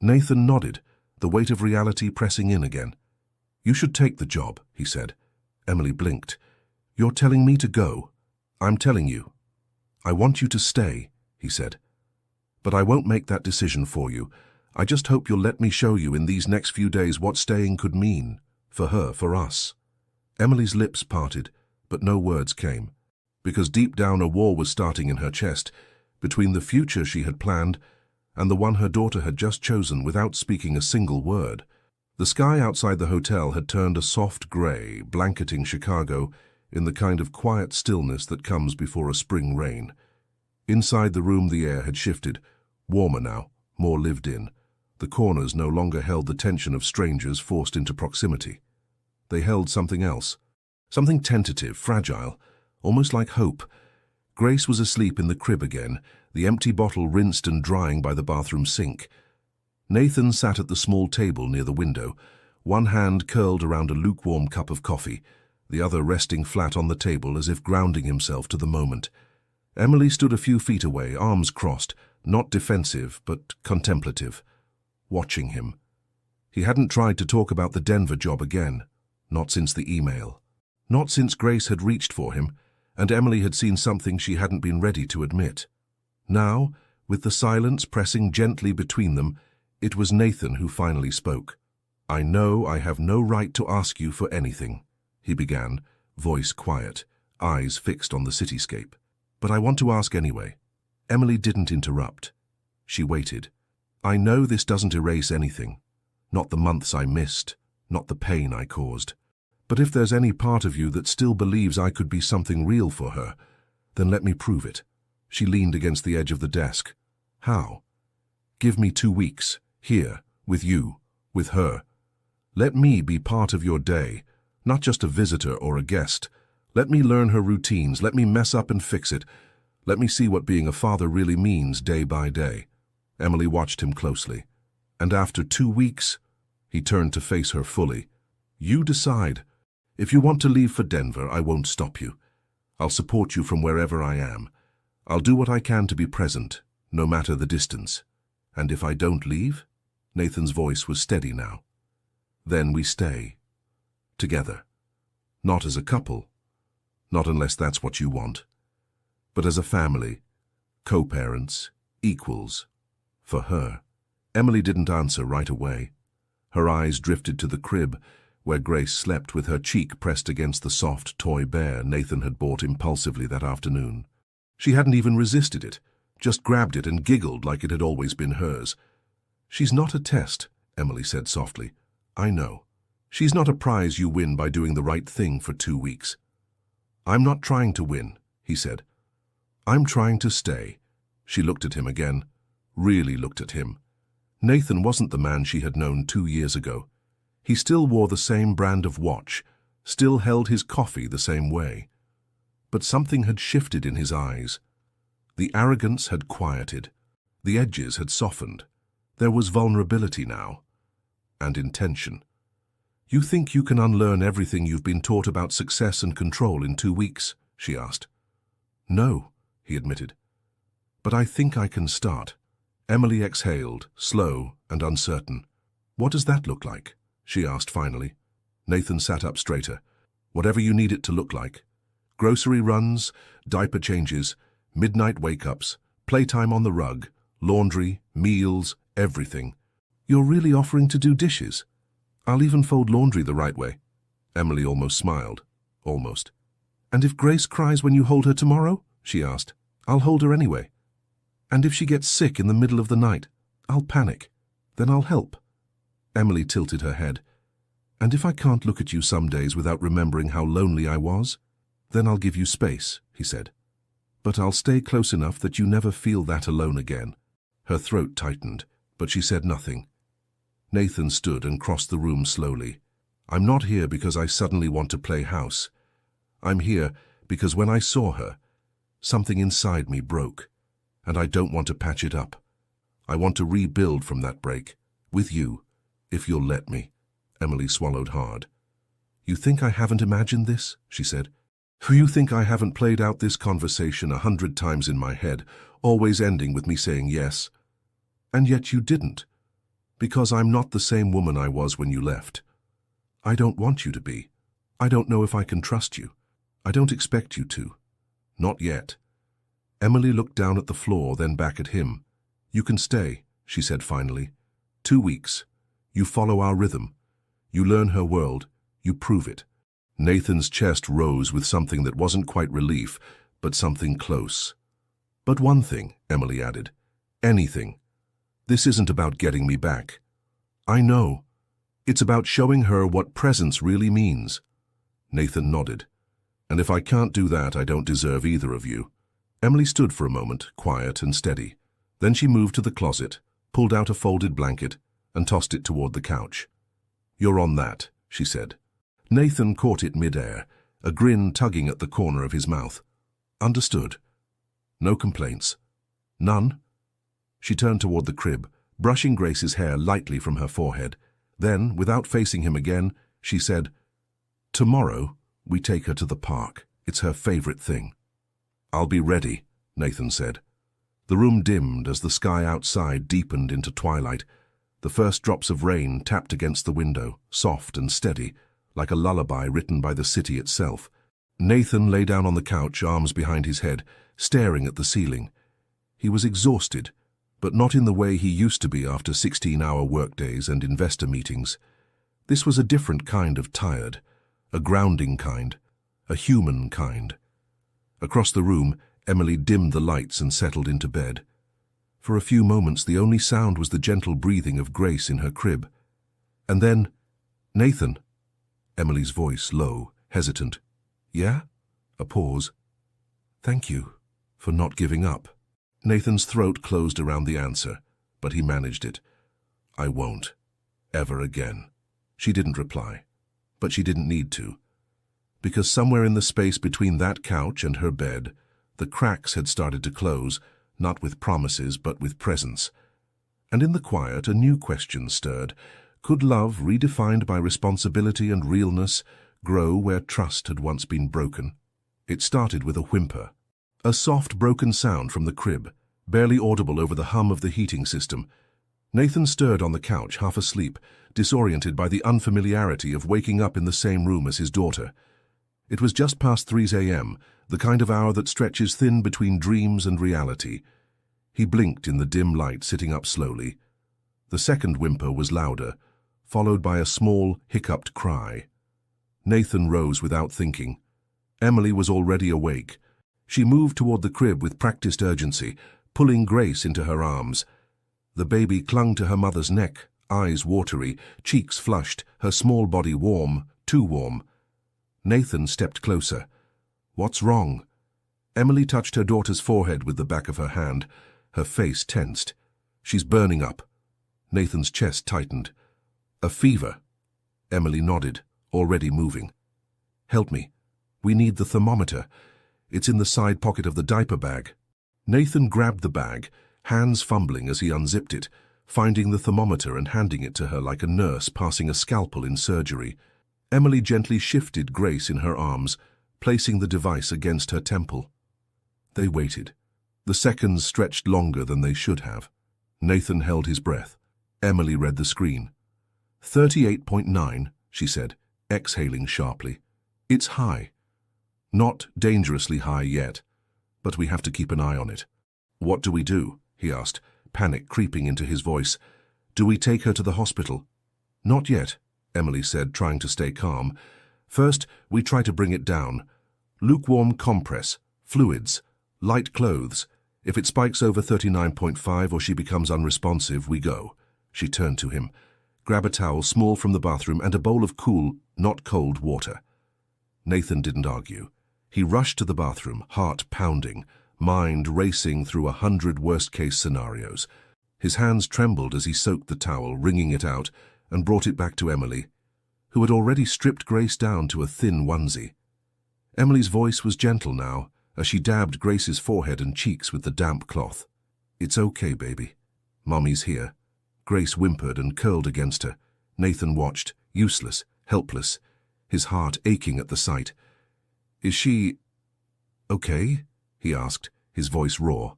Nathan nodded, the weight of reality pressing in again. "You should take the job," he said. Emily blinked. "You're telling me to go?" "I'm telling you. I want you to stay," he said. "But I won't make that decision for you. I just hope you'll let me show you in these next few days what staying could mean. For her, for us." Emily's lips parted, but no words came. Because deep down a war was starting in her chest, between the future she had planned and the one her daughter had just chosen without speaking a single word. The sky outside the hotel had turned a soft gray, blanketing Chicago in the kind of quiet stillness that comes before a spring rain. Inside the room the air had shifted, warmer now, more lived in. The corners no longer held the tension of strangers forced into proximity. They held something else, something tentative, fragile, almost like hope. Grace was asleep in the crib again, the empty bottle rinsed and drying by the bathroom sink. Nathan sat at the small table near the window, one hand curled around a lukewarm cup of coffee, the other resting flat on the table as if grounding himself to the moment. Emily stood a few feet away, arms crossed, not defensive, but contemplative, watching him. He hadn't tried to talk about the Denver job again, not since the email. Not since Grace had reached for him, and Emily had seen something she hadn't been ready to admit. Now, with the silence pressing gently between them, it was Nathan who finally spoke. "I know I have no right to ask you for anything," he began, voice quiet, eyes fixed on the cityscape. "But I want to ask anyway." Emily didn't interrupt. She waited. "I know this doesn't erase anything. Not the months I missed, not the pain I caused. But if there's any part of you that still believes I could be something real for her, then let me prove it." She leaned against the edge of the desk. "How?" "Give me 2 weeks, here, with you, with her. Let me be part of your day, not just a visitor or a guest. Let me learn her routines, let me mess up and fix it. Let me see what being a father really means day by day." Emily watched him closely. "And after 2 weeks," he turned to face her fully, "you decide. If you want to leave for Denver, I won't stop you. I'll support you from wherever I am. I'll do what I can to be present, no matter the distance. And if I don't leave?" Nathan's voice was steady now. "Then we stay. Together. Not as a couple. Not unless that's what you want. But as a family. Co-parents. Equals. For her." Emily didn't answer right away. Her eyes drifted to the crib, where Grace slept with her cheek pressed against the soft toy bear Nathan had bought impulsively that afternoon. She hadn't even resisted it, just grabbed it and giggled like it had always been hers. "She's not a test," Emily said softly. "I know. She's not a prize you win by doing the right thing for 2 weeks." "I'm not trying to win," he said. "I'm trying to stay." She looked at him again, really looked at him. Nathan wasn't the man she had known 2 years ago. He still wore the same brand of watch, still held his coffee the same way. But something had shifted in his eyes. The arrogance had quieted. The edges had softened. There was vulnerability now. And intention. "You think you can unlearn everything you've been taught about success and control in 2 weeks?" she asked. "No," he admitted. "But I think I can start." Emily exhaled, slow and uncertain. "What does that look like?" she asked finally. Nathan sat up straighter. "Whatever you need it to look like. Grocery runs, diaper changes, midnight wake-ups, playtime on the rug, Laundry, meals, everything. You're really offering to do dishes? I'll even fold laundry the right way. Emily almost smiled. Almost. And if Grace cries when you hold her tomorrow? She asked. I'll hold her anyway. And if she gets sick in the middle of the night? I'll panic. Then I'll help. Emily tilted her head. And if I can't look at you some days without remembering how lonely I was? Then I'll give you space, he said. But I'll stay close enough that you never feel that alone again. Her throat tightened, but she said nothing. Nathan stood and crossed the room slowly. I'm not here because I suddenly want to play house. I'm here because when I saw her, something inside me broke, and I don't want to patch it up. I want to rebuild from that break, with you, if you'll let me. Emily swallowed hard. You think I haven't imagined this? She said. You think I haven't played out this conversation 100 times in my head, always ending with me saying yes? And yet you didn't. Because I'm not the same woman I was when you left. I don't want you to be. I don't know if I can trust you. I don't expect you to. Not yet. Emily looked down at the floor, then back at him. You can stay, she said finally. 2 weeks. You follow our rhythm. You learn her world. You prove it. Nathan's chest rose with something that wasn't quite relief, but something close. But one thing, Emily added. Anything. This isn't about getting me back. I know. It's about showing her what presence really means. Nathan nodded. And if I can't do that, I don't deserve either of you. Emily stood for a moment, quiet and steady. Then she moved to the closet, pulled out a folded blanket, and tossed it toward the couch. You're on that, she said. Nathan caught it mid-air, a grin tugging at the corner of his mouth. Understood. No complaints. None? She turned toward the crib, brushing Grace's hair lightly from her forehead. Then, without facing him again, she said, Tomorrow, we take her to the park. It's her favorite thing. I'll be ready, Nathan said. The room dimmed as the sky outside deepened into twilight. The first drops of rain tapped against the window, soft and steady, like a lullaby written by the city itself. Nathan lay down on the couch, arms behind his head, staring at the ceiling. He was exhausted, but not in the way he used to be after 16-hour workdays and investor meetings. This was a different kind of tired, a grounding kind, a human kind. Across the room, Emily dimmed the lights and settled into bed. For a few moments, the only sound was the gentle breathing of Grace in her crib. And then, Nathan. Emily's voice low, hesitant. Yeah? A pause. Thank you for not giving up. Nathan's throat closed around the answer, but he managed it. I won't. Ever again. She didn't reply, but she didn't need to. Because somewhere in the space between that couch and her bed, the cracks had started to close, not with promises but with presence. And in the quiet, a new question stirred. Could love, redefined by responsibility and realness, grow where trust had once been broken? It started with a whimper. A soft, broken sound from the crib, barely audible over the hum of the heating system. Nathan stirred on the couch, half asleep, disoriented by the unfamiliarity of waking up in the same room as his daughter. It was just past 3 a.m., the kind of hour that stretches thin between dreams and reality. He blinked in the dim light, sitting up slowly. The second whimper was louder, followed by a small, hiccuped cry. Nathan rose without thinking. Emily was already awake. She moved toward the crib with practiced urgency, pulling Grace into her arms. The baby clung to her mother's neck, eyes watery, cheeks flushed, her small body warm, too warm. Nathan stepped closer. What's wrong? Emily touched her daughter's forehead with the back of her hand. Her face tensed. She's burning up. Nathan's chest tightened. A fever. Emily nodded, already moving. Help me. We need the thermometer. It's in the side pocket of the diaper bag. Nathan grabbed the bag, hands fumbling as he unzipped it, finding the thermometer and handing it to her like a nurse passing a scalpel in surgery. Emily gently shifted Grace in her arms, placing the device against her temple. They waited. The seconds stretched longer than they should have. Nathan held his breath. Emily read the screen. 38.9, she said, exhaling sharply. It's high. Not dangerously high yet, but we have to keep an eye on it. What do we do? He asked, panic creeping into his voice. "Do we take her to the hospital?" "Not yet," Emily said, trying to stay calm. "First, we try to bring it down. Lukewarm compress, fluids, light clothes. If it spikes over 39.5 or she becomes unresponsive, we go." She turned to him. "Grab a towel, small, from the bathroom, and a bowl of cool, not cold, water." Nathan didn't argue. He rushed to the bathroom, heart pounding, mind racing through 100 worst-case scenarios. His hands trembled as he soaked the towel, wringing it out, and brought it back to Emily, who had already stripped Grace down to a thin onesie. Emily's voice was gentle now, as she dabbed Grace's forehead and cheeks with the damp cloth. "It's okay, baby. Mommy's here." Grace whimpered and curled against her. Nathan watched, useless, helpless, his heart aching at the sight. "Is she okay?" he asked, his voice raw.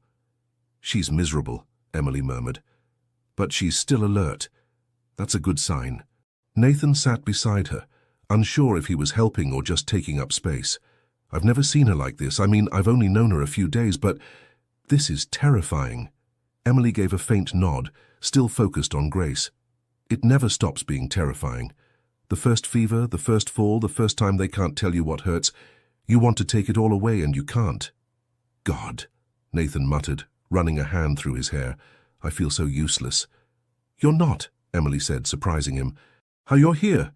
"She's miserable," Emily murmured. "But she's still alert. That's a good sign." Nathan sat beside her, unsure if he was helping or just taking up space. "I've never seen her like this. I mean, I've only known her a few days, but this is terrifying." Emily gave a faint nod, still focused on Grace. "It never stops being terrifying. The first fever, the first fall, the first time they can't tell you what hurts. You want to take it all away and you can't." "God," Nathan muttered, running a hand through his hair. "I feel so useless." "You're not," Emily said, surprising him. "How you're here."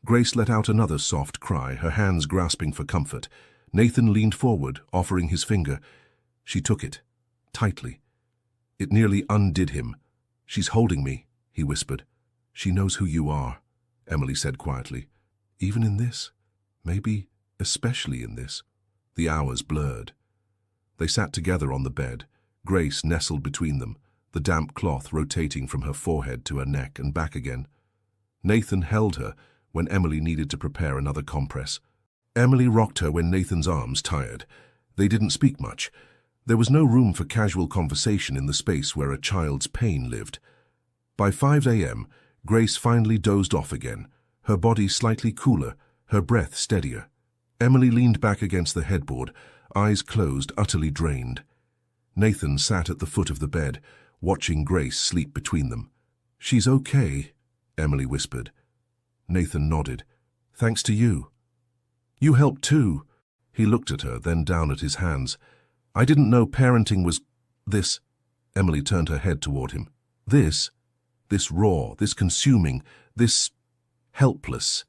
Grace let out another soft cry, her hands grasping for comfort. Nathan leaned forward, offering his finger. She took it, tightly. It nearly undid him. "She's holding me," he whispered. "She knows who you are," Emily said quietly. "Even in this? Maybe especially in this." The hours blurred. They sat together on the bed, Grace nestled between them, the damp cloth rotating from her forehead to her neck and back again. Nathan held her when Emily needed to prepare another compress. Emily rocked her when Nathan's arms tired. They didn't speak much. There was no room for casual conversation in the space where a child's pain lived. By 5 a.m., Grace finally dozed off again, her body slightly cooler, her breath steadier. Emily leaned back against the headboard, eyes closed, utterly drained. Nathan sat at the foot of the bed, watching Grace sleep between them. "She's okay," Emily whispered. Nathan nodded. "Thanks to you." "You helped too." He looked at her, then down at his hands. "I didn't know parenting was this." Emily turned her head toward him. This raw, this consuming, this helpless.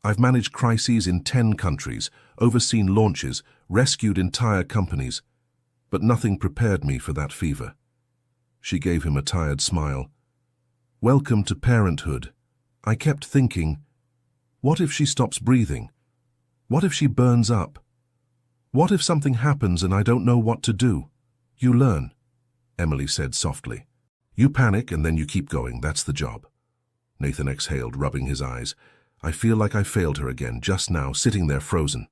I've managed crises in 10 countries, overseen launches, rescued entire companies, but nothing prepared me for that fever." She gave him a tired smile. "Welcome to parenthood. I kept thinking, what if she stops breathing? What if she burns up? What if something happens and I don't know what to do?" "You learn," Emily said softly. "You panic and then you keep going. That's the job." Nathan exhaled, rubbing his eyes. "I feel like I failed her again, just now, sitting there frozen."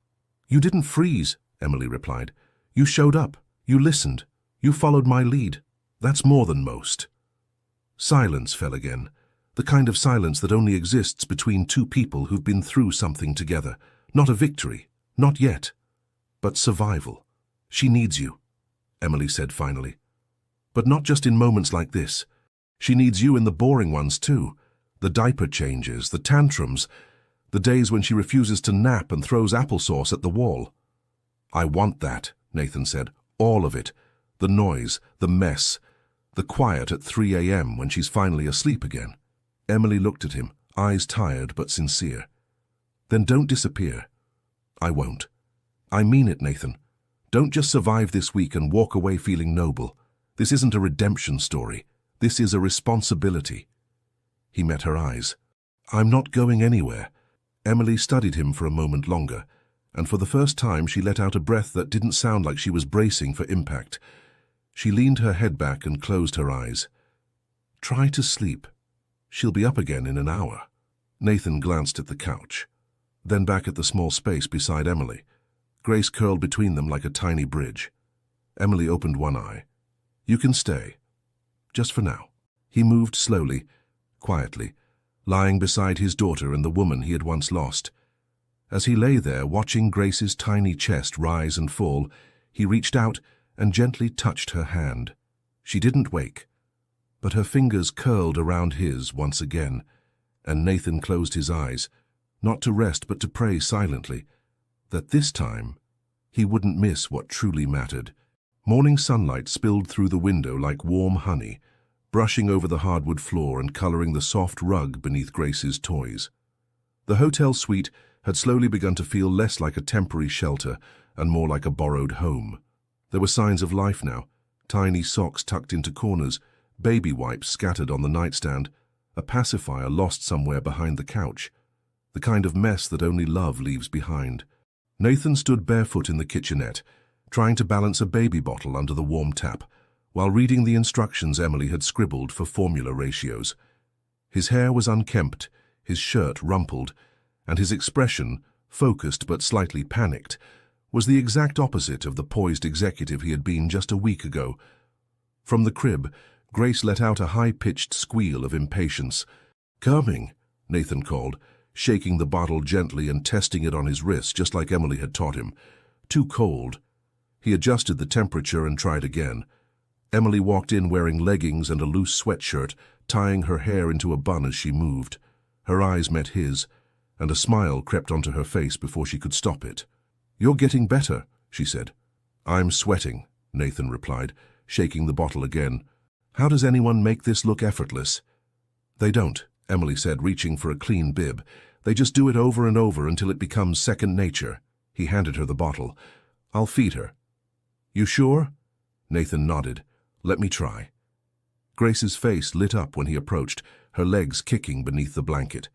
"You didn't freeze," Emily replied. "You showed up. You listened. You followed my lead. That's more than most." Silence fell again, the kind of silence that only exists between two people who've been through something together. Not a victory, not yet, but survival. "She needs you," Emily said finally. "But not just in moments like this. She needs you in the boring ones too. The diaper changes, the tantrums, the days when she refuses to nap and throws applesauce at the wall." "I want that," Nathan said. "All of it. The noise, the mess, the quiet at 3 a.m. when she's finally asleep again." Emily looked at him, eyes tired but sincere. "Then don't disappear." "I won't. I mean it, Nathan. Don't just survive this week and walk away feeling noble. This isn't a redemption story. This is a responsibility." He met her eyes. "I'm not going anywhere." Emily studied him for a moment longer, and for the first time she let out a breath that didn't sound like she was bracing for impact. She leaned her head back and closed her eyes. "Try to sleep. She'll be up again in an hour." Nathan glanced at the couch, then back at the small space beside Emily. Grace curled between them like a tiny bridge. Emily opened one eye. "You can stay. Just for now." He moved slowly, quietly, lying beside his daughter and the woman he had once lost. As he lay there, watching Grace's tiny chest rise and fall, he reached out and gently touched her hand. She didn't wake, but her fingers curled around his once again, and Nathan closed his eyes, not to rest but to pray silently, that this time he wouldn't miss what truly mattered. Morning sunlight spilled through the window like warm honey, brushing over the hardwood floor and coloring the soft rug beneath Grace's toys. The hotel suite had slowly begun to feel less like a temporary shelter and more like a borrowed home. There were signs of life now, tiny socks tucked into corners, baby wipes scattered on the nightstand, a pacifier lost somewhere behind the couch, the kind of mess that only love leaves behind. Nathan stood barefoot in the kitchenette, trying to balance a baby bottle under the warm tap, while reading the instructions Emily had scribbled for formula ratios. His hair was unkempt, his shirt rumpled, and his expression, focused but slightly panicked, was the exact opposite of the poised executive he had been just a week ago. From the crib, Grace let out a high-pitched squeal of impatience. "Coming," Nathan called, shaking the bottle gently and testing it on his wrist just like Emily had taught him. Too cold. He adjusted the temperature and tried again. Emily walked in wearing leggings and a loose sweatshirt, tying her hair into a bun as she moved. Her eyes met his, and a smile crept onto her face before she could stop it. "You're getting better," she said. "I'm sweating," Nathan replied, shaking the bottle again. "How does anyone make this look effortless?" "They don't," Emily said, reaching for a clean bib. "They just do it over and over until it becomes second nature." He handed her the bottle. "I'll feed her." "You sure?" Nathan nodded. "Let me try." Grace's face lit up when he approached, her legs kicking beneath the blanket.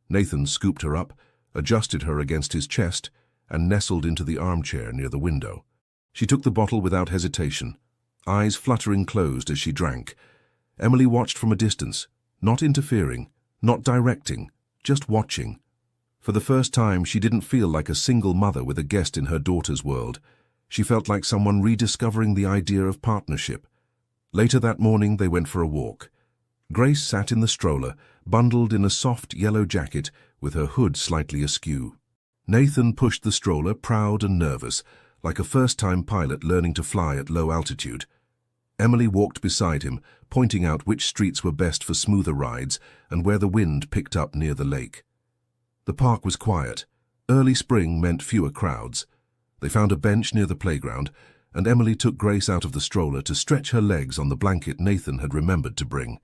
Nathan scooped her up, adjusted her against his chest, and nestled into the armchair near the window. She took the bottle without hesitation, eyes fluttering closed as she drank. Emily watched from a distance, not interfering, not directing, just watching. For the first time, she didn't feel like a single mother with a guest in her daughter's world. She felt like someone rediscovering the idea of partnership. Later that morning, they went for a walk. Grace sat in the stroller, bundled in a soft yellow jacket with her hood slightly askew. Nathan pushed the stroller, proud and nervous, like a first-time pilot learning to fly at low altitude. Emily walked beside him, pointing out which streets were best for smoother rides and where the wind picked up near the lake. The park was quiet. Early spring meant fewer crowds. They found a bench near the playground, and Emily took Grace out of the stroller to stretch her legs on the blanket Nathan had remembered to bring.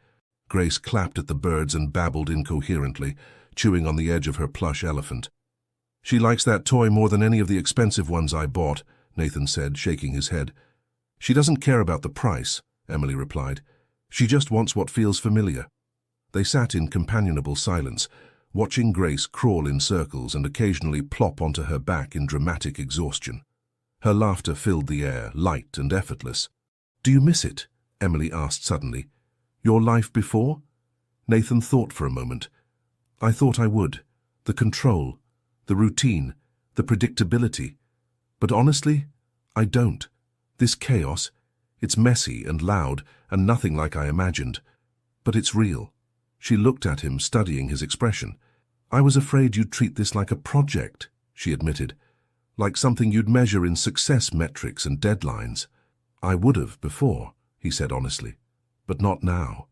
Grace clapped at the birds and babbled incoherently, chewing on the edge of her plush elephant. "She likes that toy more than any of the expensive ones I bought," Nathan said, shaking his head. "She doesn't care about the price," Emily replied. "She just wants what feels familiar." They sat in companionable silence, watching Grace crawl in circles and occasionally plop onto her back in dramatic exhaustion. Her laughter filled the air, light and effortless. "Do you miss it?" Emily asked suddenly. "Your life before?" Nathan thought for a moment. "I thought I would. The control, the routine, the predictability. But honestly, I don't. This chaos, it's messy and loud and nothing like I imagined. But it's real." She looked at him, studying his expression. "I was afraid you'd treat this like a project," she admitted. "Like something you'd measure in success metrics and deadlines." "I would have before," he said honestly. "But not now."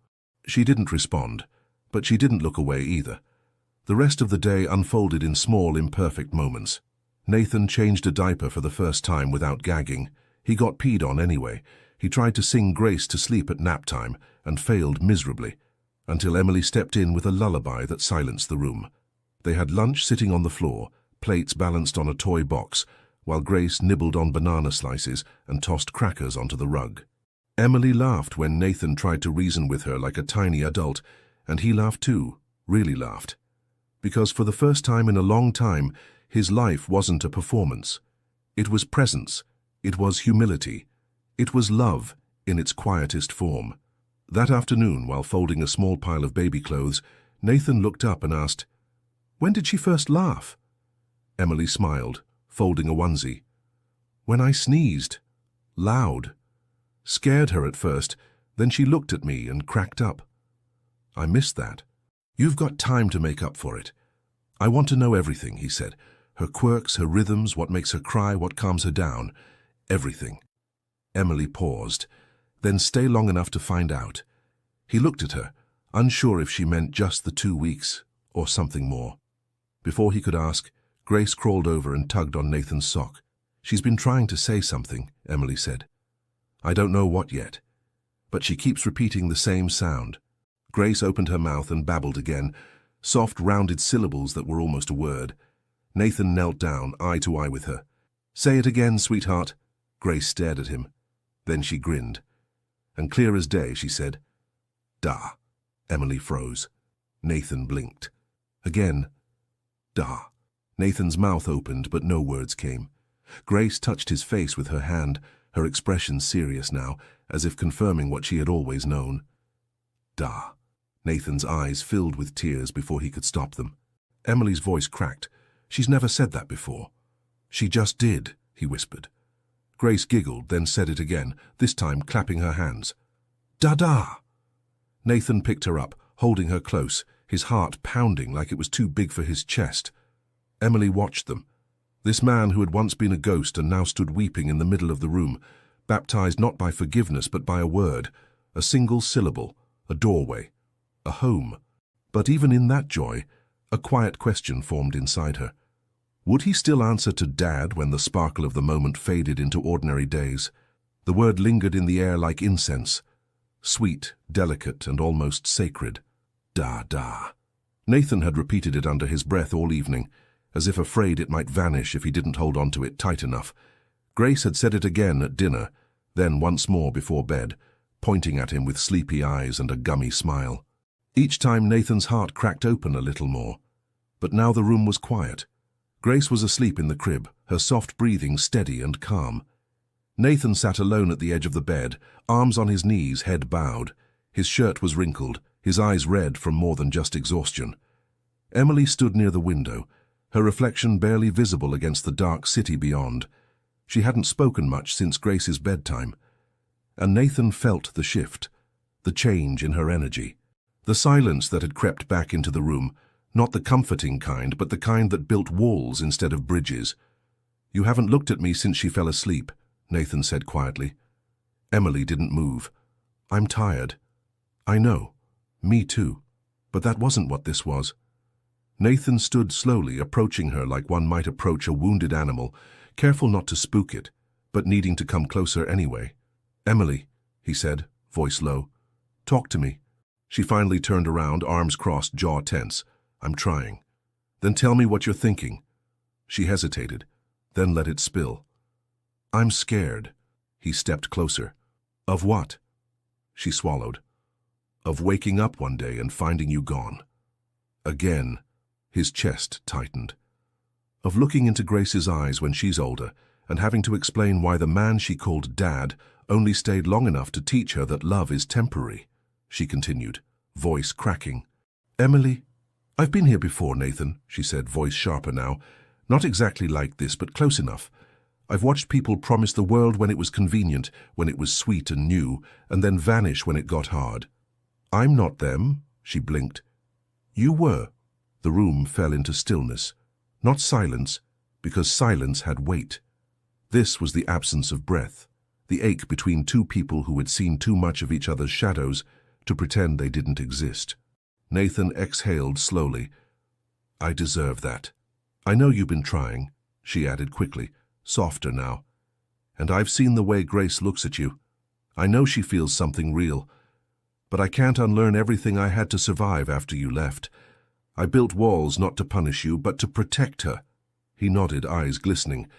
She didn't respond, but she didn't look away either. The rest of the day unfolded in small, imperfect moments. Nathan changed a diaper for the first time without gagging. He got peed on anyway. He tried to sing Grace to sleep at nap time and failed miserably, until Emily stepped in with a lullaby that silenced the room. They had lunch sitting on the floor, plates balanced on a toy box, while Grace nibbled on banana slices and tossed crackers onto the rug. Emily laughed when Nathan tried to reason with her like a tiny adult, and he laughed too, really laughed. Because for the first time in a long time, his life wasn't a performance. It was presence. It was humility. It was love in its quietest form. That afternoon, while folding a small pile of baby clothes, Nathan looked up and asked, "When did she first laugh?" Emily smiled, folding a onesie. "When I sneezed. Loud. Scared her at first, then she looked at me and cracked up. I missed that." "You've got time to make up for it. I want to know everything," he said. "Her quirks, her rhythms, what makes her cry, what calms her down. Everything." Emily paused. Then stay long enough to find out. He looked at her, unsure if she meant just the 2 weeks or something more. Before he could ask, Grace crawled over and tugged on Nathan's sock. She's been trying to say something, Emily said. I don't know what yet, but she keeps repeating the same sound. Grace opened her mouth and babbled again, soft, rounded syllables that were almost a word. Nathan knelt down, eye to eye with her. Say it again, sweetheart. Grace stared at him. Then she grinned. And clear as day, she said, Da. Emily froze. Nathan blinked. Again, Da. Nathan's mouth opened, but no words came. Grace touched his face with her hand, her expression serious now, as if confirming what she had always known. Da. Nathan's eyes filled with tears before he could stop them. Emily's voice cracked. She's never said that before. She just did, he whispered. Grace giggled, then said it again, this time clapping her hands. Da-da! Nathan picked her up, holding her close, his heart pounding like it was too big for his chest. Emily watched them. This man who had once been a ghost and now stood weeping in the middle of the room, baptized not by forgiveness but by a word, a single syllable, a doorway, a home. But even in that joy, a quiet question formed inside her. Would he still answer to Dad when the sparkle of the moment faded into ordinary days? The word lingered in the air like incense, sweet, delicate, and almost sacred. Da-da. Nathan had repeated it under his breath all evening, as if afraid it might vanish if he didn't hold on to it tight enough. Grace had said it again at dinner, then once more before bed, pointing at him with sleepy eyes and a gummy smile. Each time Nathan's heart cracked open a little more. But now the room was quiet. Grace was asleep in the crib, her soft breathing steady and calm. Nathan sat alone at the edge of the bed, arms on his knees, head bowed. His shirt was wrinkled, his eyes red from more than just exhaustion. Emily stood near the window, her reflection barely visible against the dark city beyond. She hadn't spoken much since Grace's bedtime. And Nathan felt the shift, the change in her energy. The silence that had crept back into the room, not the comforting kind, but the kind that built walls instead of bridges. You haven't looked at me since she fell asleep, Nathan said quietly. Emily didn't move. I'm tired. I know. Me too. But that wasn't what this was. Nathan stood slowly, approaching her like one might approach a wounded animal, careful not to spook it, but needing to come closer anyway. Emily, he said, voice low. Talk to me. She finally turned around, arms crossed, jaw tense. I'm trying. Then tell me what you're thinking. She hesitated, then let it spill. I'm scared. He stepped closer. Of what? She swallowed. Of waking up one day and finding you gone. Again, his chest tightened. Of looking into Grace's eyes when she's older and having to explain why the man she called Dad only stayed long enough to teach her that love is temporary. She continued, voice cracking. Emily, I've been here before, Nathan, she said, voice sharper now. Not exactly like this, but close enough. I've watched people promise the world when it was convenient, when it was sweet and new, and then vanish when it got hard. I'm not them, she blinked. You were. The room fell into stillness. Not silence, because silence had weight. This was the absence of breath, the ache between two people who had seen too much of each other's shadows to pretend they didn't exist. Nathan exhaled slowly. I deserve that. I know you've been trying, she added quickly, softer now. And I've seen the way Grace looks at you. I know she feels something real. But I can't unlearn everything I had to survive after you left. I built walls not to punish you, but to protect her. He nodded, eyes glistening.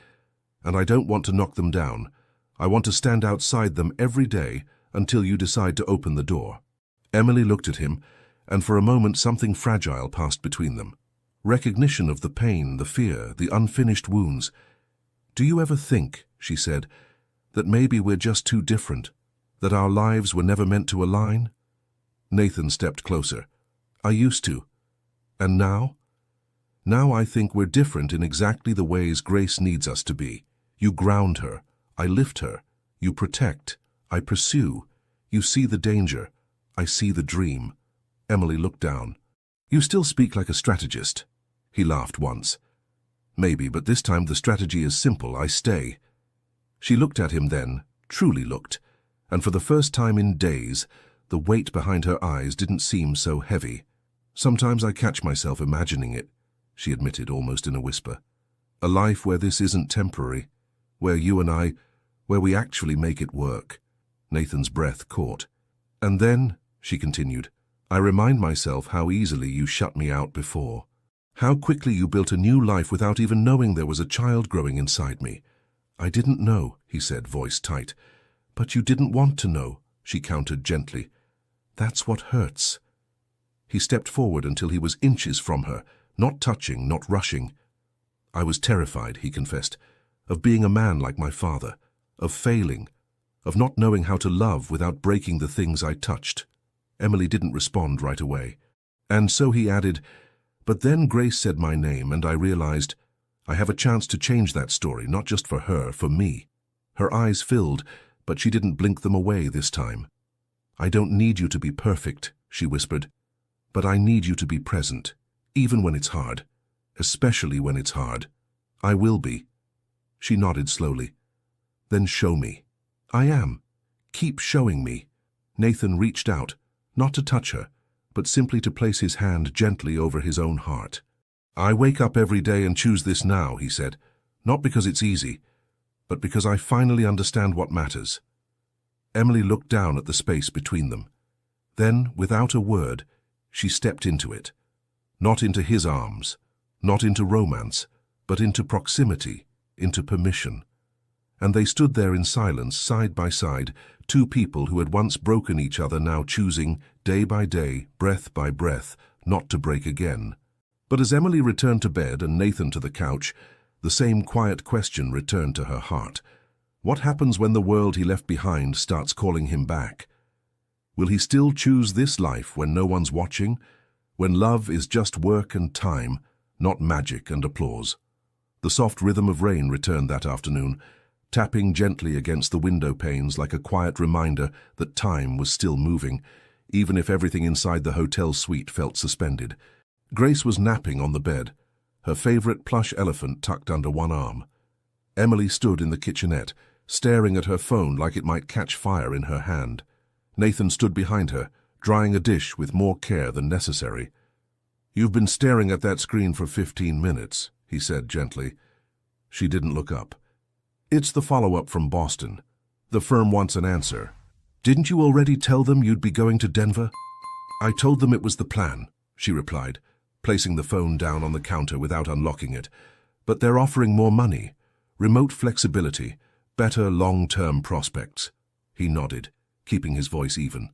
And I don't want to knock them down. I want to stand outside them every day until you decide to open the door. Emily looked at him, and for a moment something fragile passed between them. Recognition of the pain, the fear, the unfinished wounds. Do you ever think, she said, that maybe we're just too different, that our lives were never meant to align? Nathan stepped closer. I used to. And now? Now I think we're different in exactly the ways Grace needs us to be. You ground her. I lift her. You protect. I pursue. You see the danger. I see the dream. Emily looked down. You still speak like a strategist. He laughed once. Maybe, but this time the strategy is simple. I stay. She looked at him then, truly looked, and for the first time in days, the weight behind her eyes didn't seem so heavy. "Sometimes I catch myself imagining it," she admitted almost in a whisper. "A life where this isn't temporary, where where we actually make it work." Nathan's breath caught. "And then," she continued, "I remind myself how easily you shut me out before. How quickly you built a new life without even knowing there was a child growing inside me." "I didn't know," he said, voice tight. "But you didn't want to know," she countered gently. "That's what hurts." He stepped forward until he was inches from her, not touching, not rushing. "I was terrified," he confessed, "of being a man like my father, of failing, of not knowing how to love without breaking the things I touched." Emily didn't respond right away. And so he added, "But then Grace said my name, and I realized I have a chance to change that story, not just for her, for me." Her eyes filled, but she didn't blink them away this time. "I don't need you to be perfect," she whispered, "but I need you to be present, even when it's hard, especially when it's hard. I will be." She nodded slowly. "Then show me." "I am. Keep showing me." Nathan reached out, not to touch her, but simply to place his hand gently over his own heart. "I wake up every day and choose this now," he said, "not because it's easy, but because I finally understand what matters." Emily looked down at the space between them. Then, without a word, she stepped into it. Not into his arms, not into romance, but into proximity, into permission. And they stood there in silence, side by side, two people who had once broken each other, now choosing, day by day, breath by breath, not to break again. But as Emily returned to bed and Nathan to the couch, the same quiet question returned to her heart. What happens when the world he left behind starts calling him back? Will he still choose this life when no one's watching? When love is just work and time, not magic and applause? The soft rhythm of rain returned that afternoon, tapping gently against the window panes like a quiet reminder that time was still moving, even if everything inside the hotel suite felt suspended. Grace was napping on the bed, her favorite plush elephant tucked under one arm. Emily stood in the kitchenette, staring at her phone like it might catch fire in her hand. Nathan stood behind her, drying a dish with more care than necessary. "You've been staring at that screen for 15 minutes, he said gently. She didn't look up. "It's the follow-up from Boston. The firm wants an answer." "Didn't you already tell them you'd be going to Denver?" "I told them it was the plan," she replied, placing the phone down on the counter without unlocking it. "But they're offering more money, remote flexibility, better long-term prospects." He nodded, keeping his voice even.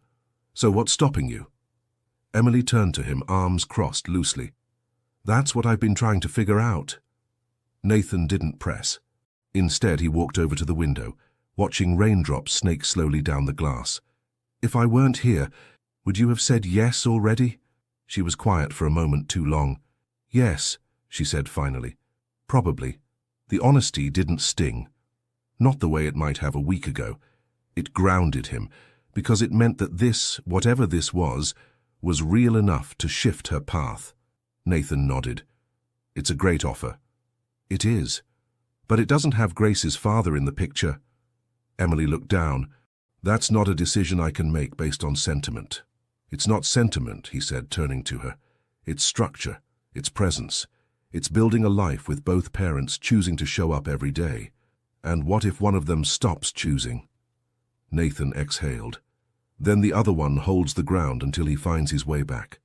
"So what's stopping you?" Emily turned to him, arms crossed loosely. "That's what I've been trying to figure out." Nathan didn't press. Instead, he walked over to the window, watching raindrops snake slowly down the glass. "If I weren't here, would you have said yes already?" She was quiet for a moment too long. "Yes," she said finally. "Probably." The honesty didn't sting. Not the way it might have a week ago. It grounded him, because it meant that this, whatever this was real enough to shift her path. Nathan nodded. "It's a great offer." "It is. But it doesn't have Grace's father in the picture." Emily looked down. "That's not a decision I can make based on sentiment." "It's not sentiment," he said, turning to her. "It's structure. It's presence. It's building a life with both parents choosing to show up every day. And what if one of them stops choosing?" Nathan exhaled. "Then the other one holds the ground until he finds his way back."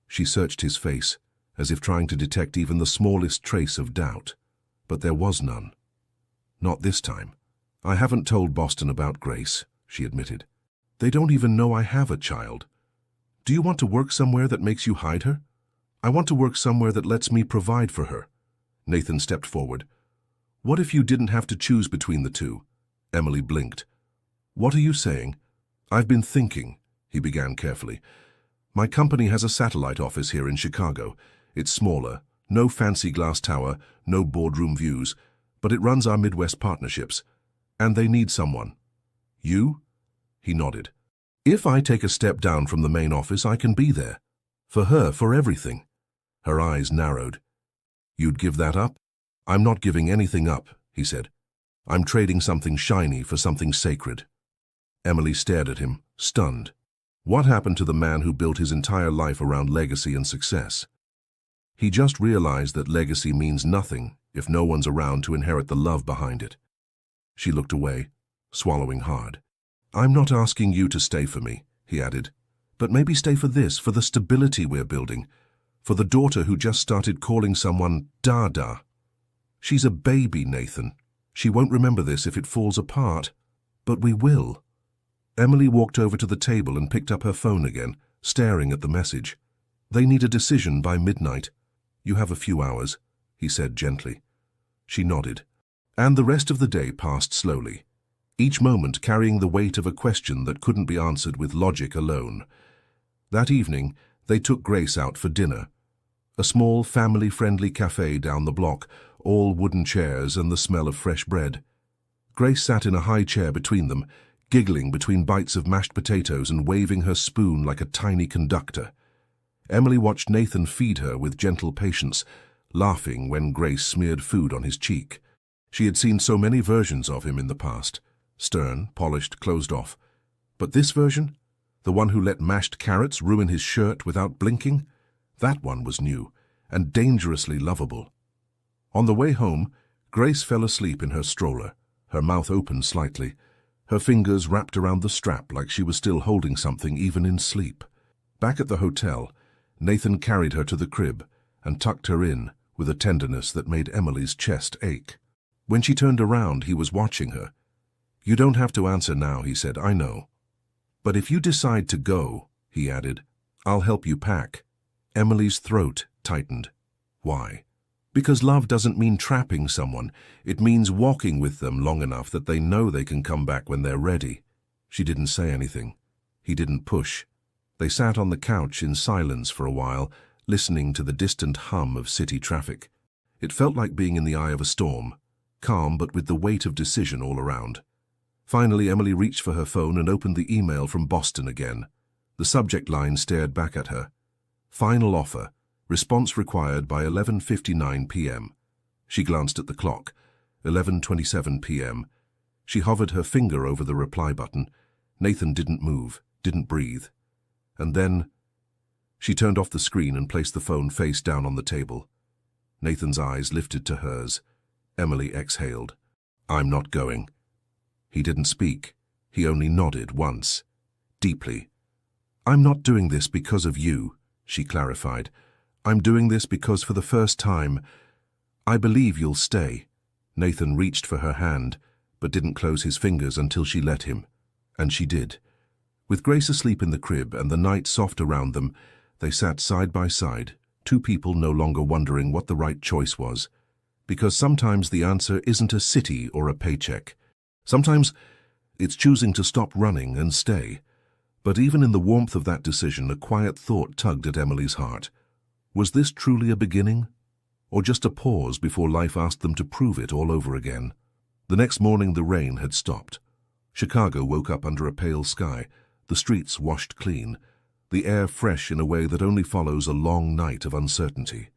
She searched his face, as if trying to detect even the smallest trace of doubt. But there was none. "Not this time. I haven't told Boston about Grace," she admitted. "They don't even know I have a child. Do you want to work somewhere that makes you hide her?" "I want to work somewhere that lets me provide for her." Nathan stepped forward. "What if you didn't have to choose between the two?" Emily blinked. "What are you saying?" "I've been thinking," he began carefully. "My company has a satellite office here in Chicago. It's smaller, no fancy glass tower, no boardroom views, but it runs our Midwest partnerships. And they need someone." "You?" He nodded. "If I take a step down from the main office, I can be there. For her, for everything." Her eyes narrowed. "You'd give that up?" "I'm not giving anything up," he said. "I'm trading something shiny for something sacred." Emily stared at him, stunned. What happened to the man who built his entire life around legacy and success? He just realized that legacy means nothing if no one's around to inherit the love behind it. She looked away, swallowing hard. "I'm not asking you to stay for me," he added, "but maybe stay for this, for the stability we're building, for the daughter who just started calling someone Dada. She's a baby, Nathan. She won't remember this if it falls apart, but we will." Emily walked over to the table and picked up her phone again, staring at the message. "They need a decision by midnight. You have a few hours," he said gently. She nodded, and the rest of the day passed slowly, each moment carrying the weight of a question that couldn't be answered with logic alone. That evening, they took Grace out for dinner. A small, family-friendly cafe down the block, all wooden chairs and the smell of fresh bread. Grace sat in a high chair between them, giggling between bites of mashed potatoes and waving her spoon like a tiny conductor. Emily watched Nathan feed her with gentle patience, laughing when Grace smeared food on his cheek. She had seen so many versions of him in the past, stern, polished, closed off. But this version, the one who let mashed carrots ruin his shirt without blinking, that one was new and dangerously lovable. On the way home, Grace fell asleep in her stroller, her mouth open slightly, her fingers wrapped around the strap like she was still holding something even in sleep. Back at the hotel, Nathan carried her to the crib and tucked her in with a tenderness that made Emily's chest ache. When she turned around, he was watching her. "You don't have to answer now," he said, "I know. But if you decide to go," he added, "I'll help you pack." Emily's throat tightened. Why? Because love doesn't mean trapping someone. It means walking with them long enough that they know they can come back when they're ready. She didn't say anything. He didn't push. They sat on the couch in silence for a while, listening to the distant hum of city traffic. It felt like being in the eye of a storm, calm but with the weight of decision all around. Finally, Emily reached for her phone and opened the email from Boston again. The subject line stared back at her. "Final offer. Response required by 11:59 p.m. She glanced at the clock. 11:27 p.m. She hovered her finger over the reply button. Nathan didn't move, didn't breathe. And then she turned off the screen and placed the phone face down on the table. Nathan's eyes lifted to hers. Emily exhaled. "I'm not going." He didn't speak. He only nodded once, deeply. "I'm not doing this because of you," she clarified. "I'm doing this because for the first time, I believe you'll stay." Nathan reached for her hand, but didn't close his fingers until she let him. And she did. With Grace asleep in the crib and the night soft around them, they sat side by side, two people no longer wondering what the right choice was. Because sometimes the answer isn't a city or a paycheck. Sometimes it's choosing to stop running and stay. But even in the warmth of that decision, a quiet thought tugged at Emily's heart. Was this truly a beginning? Or just a pause before life asked them to prove it all over again? The next morning the rain had stopped. Chicago woke up under a pale sky, the streets washed clean, the air fresh in a way that only follows a long night of uncertainty.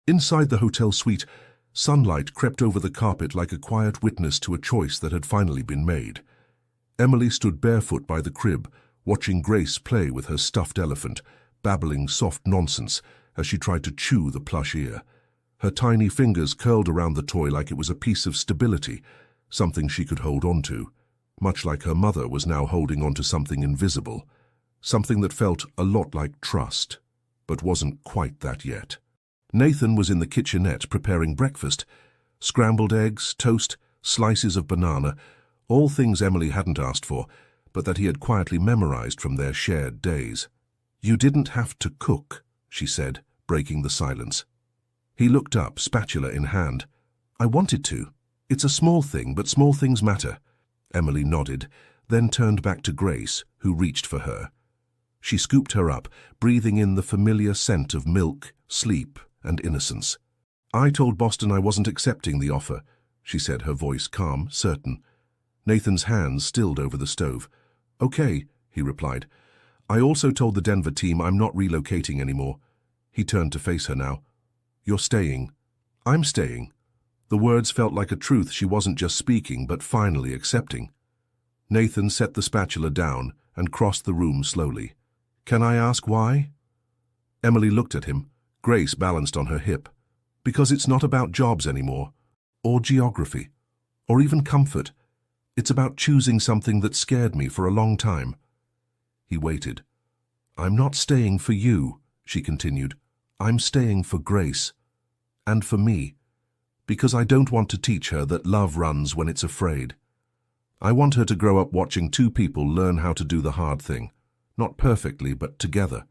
Inside the hotel suite, sunlight crept over the carpet like a quiet witness to a choice that had finally been made. Emily stood barefoot by the crib, watching Grace play with her stuffed elephant, babbling soft nonsense as she tried to chew the plush ear. Her tiny fingers curled around the toy like it was a piece of stability, something she could hold on to, much like her mother was now holding on to something invisible, something that felt a lot like trust, but wasn't quite that yet. Nathan was in the kitchenette preparing breakfast. Scrambled eggs, toast, slices of banana, all things Emily hadn't asked for, but that he had quietly memorized from their shared days. "You didn't have to cook," she said, breaking the silence. He looked up, spatula in hand. "I wanted to. It's a small thing, but small things matter." Emily nodded, then turned back to Grace, who reached for her. She scooped her up, breathing in the familiar scent of milk, sleep, and innocence. "I told Boston I wasn't accepting the offer," she said, her voice calm, certain. Nathan's hands stilled over the stove. "Okay," he replied. "I also told the Denver team I'm not relocating anymore." He turned to face her now. "You're staying." "I'm staying." The words felt like a truth she wasn't just speaking, but finally accepting. Nathan set the spatula down and crossed the room slowly. "Can I ask why?" Emily looked at him, Grace balanced on her hip. "Because it's not about jobs anymore, or geography, or even comfort. It's about choosing something that scared me for a long time." He waited. "I'm not staying for you," she continued. "I'm staying for Grace. And for me. Because I don't want to teach her that love runs when it's afraid. I want her to grow up watching two people learn how to do the hard thing. Not perfectly, but together."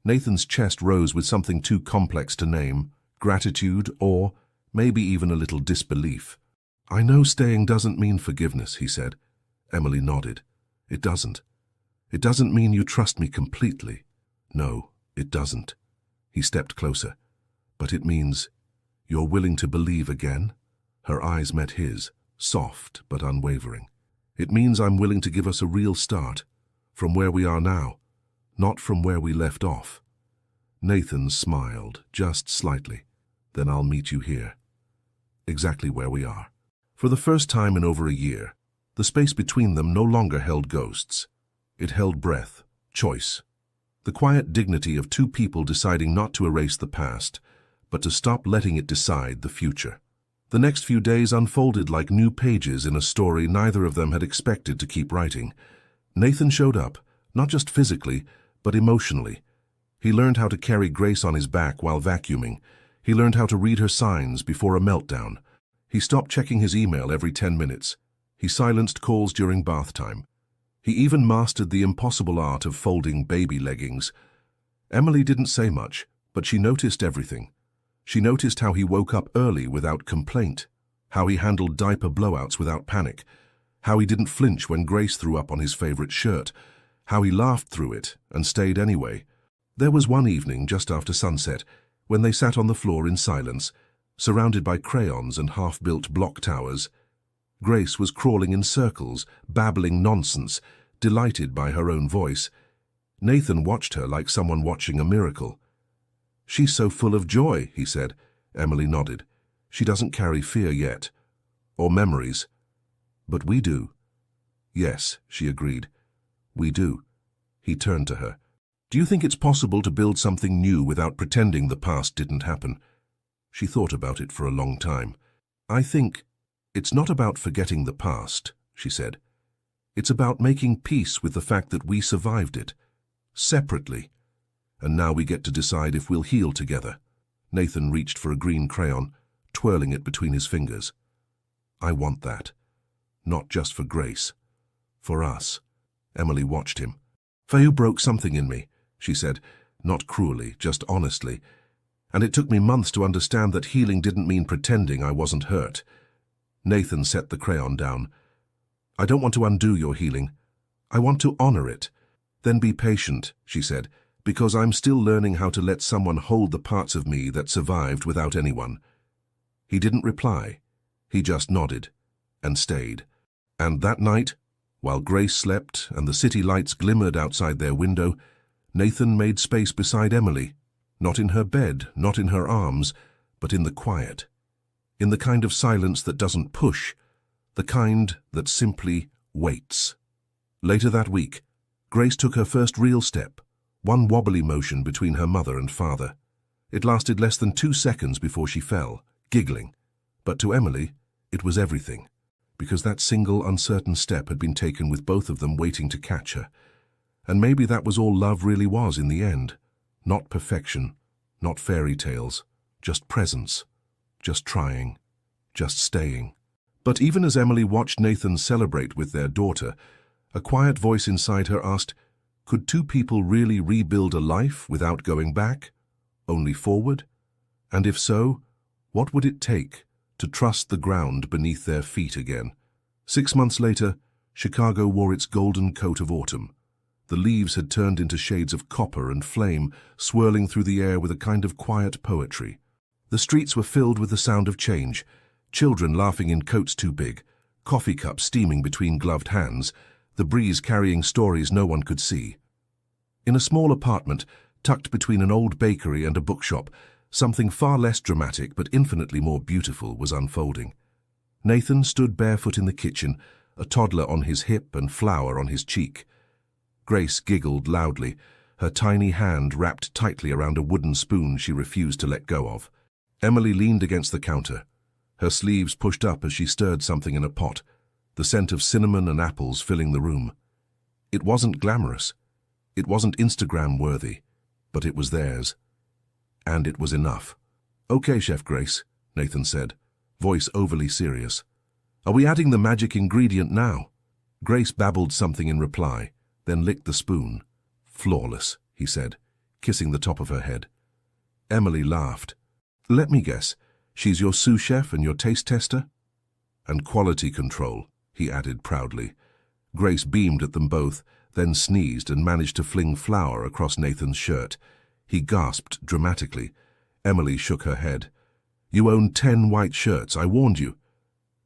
Nathan's chest rose with something too complex to name. Gratitude, awe, maybe even a little disbelief. "I know staying doesn't mean forgiveness," he said. Emily nodded. "It doesn't. It doesn't mean you trust me completely. No, it doesn't." He stepped closer. "But it means you're willing to believe again?" Her eyes met his, soft but unwavering. "It means I'm willing to give us a real start, from where we are now, not from where we left off." Nathan smiled, just slightly. "Then I'll meet you here. Exactly where we are." For the first time in over a year, the space between them no longer held ghosts. It held breath, choice, the quiet dignity of two people deciding not to erase the past, but to stop letting it decide the future. The next few days unfolded like new pages in a story neither of them had expected to keep writing. Nathan showed up, not just physically, but emotionally. He learned how to carry Grace on his back while vacuuming. He learned how to read her signs before a meltdown. He stopped checking his email every 10 minutes. He silenced calls during bath time. He even mastered the impossible art of folding baby leggings. Emily didn't say much, but she noticed everything. She noticed how he woke up early without complaint, how he handled diaper blowouts without panic, how he didn't flinch when Grace threw up on his favorite shirt, how he laughed through it and stayed anyway. There was one evening just after sunset when they sat on the floor in silence, surrounded by crayons and half-built block towers. Grace was crawling in circles, babbling nonsense, delighted by her own voice. Nathan watched her like someone watching a miracle. "She's so full of joy," he said. Emily nodded. "She doesn't carry fear yet. Or memories. But we do." "Yes," she agreed. "We do." He turned to her. "Do you think it's possible to build something new without pretending the past didn't happen?" She thought about it for a long time. "I think it's not about forgetting the past," she said. "It's about making peace with the fact that we survived it. Separately. And now we get to decide if we'll heal together." Nathan reached for a green crayon, twirling it between his fingers. "I want that. Not just for Grace. For us." Emily watched him. "Fayu broke something in me," she said, not cruelly, just honestly. "And it took me months to understand that healing didn't mean pretending I wasn't hurt." Nathan set the crayon down. "I don't want to undo your healing. I want to honor it. Then be patient," she said, "because I'm still learning how to let someone hold the parts of me that survived without anyone." He didn't reply. He just nodded and stayed. And that night, while Grace slept and the city lights glimmered outside their window, Nathan made space beside Emily, not in her bed, not in her arms, but in the quiet. In the kind of silence that doesn't push, the kind that simply waits. Later that week, Grace took her first real step, one wobbly motion between her mother and father. It lasted less than 2 seconds before she fell, giggling. But to Emily, it was everything, because that single uncertain step had been taken with both of them waiting to catch her. And maybe that was all love really was in the end. Not perfection, not fairy tales, just presence, just trying, just staying. But even as Emily watched Nathan celebrate with their daughter, a quiet voice inside her asked, could two people really rebuild a life without going back, only forward? And if so, what would it take to trust the ground beneath their feet again? 6 months later, Chicago wore its golden coat of autumn. The leaves had turned into shades of copper and flame, swirling through the air with a kind of quiet poetry. The streets were filled with the sound of change, children laughing in coats too big, coffee cups steaming between gloved hands, the breeze carrying stories no one could see. In a small apartment, tucked between an old bakery and a bookshop, something far less dramatic but infinitely more beautiful was unfolding. Nathan stood barefoot in the kitchen, a toddler on his hip and flour on his cheek. Grace giggled loudly, her tiny hand wrapped tightly around a wooden spoon she refused to let go of. Emily leaned against the counter, her sleeves pushed up as she stirred something in a pot, the scent of cinnamon and apples filling the room. It wasn't glamorous. It wasn't Instagram-worthy, but it was theirs. And it was enough. "Okay, Chef Grace," Nathan said, voice overly serious. "Are we adding the magic ingredient now?" Grace babbled something in reply, then licked the spoon. "Flawless," he said, kissing the top of her head. Emily laughed. "Let me guess, she's your sous chef and your taste tester?" "And quality control," he added proudly. Grace beamed at them both, then sneezed and managed to fling flour across Nathan's shirt. He gasped dramatically. Emily shook her head. "You own 10 white shirts, I warned you."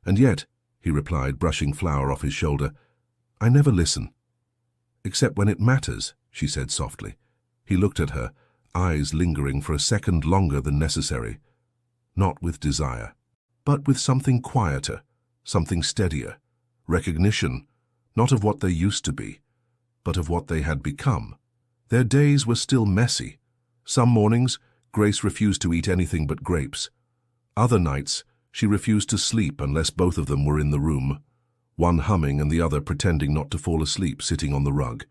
"And yet," he replied, brushing flour off his shoulder, "I never listen." "Except when it matters," she said softly. He looked at her, eyes lingering for a second longer than necessary. Not with desire, but with something quieter, something steadier. Recognition, not of what they used to be, but of what they had become. Their days were still messy. Some mornings, Grace refused to eat anything but grapes. Other nights, she refused to sleep unless both of them were in the room, one humming and the other pretending not to fall asleep sitting on the rug.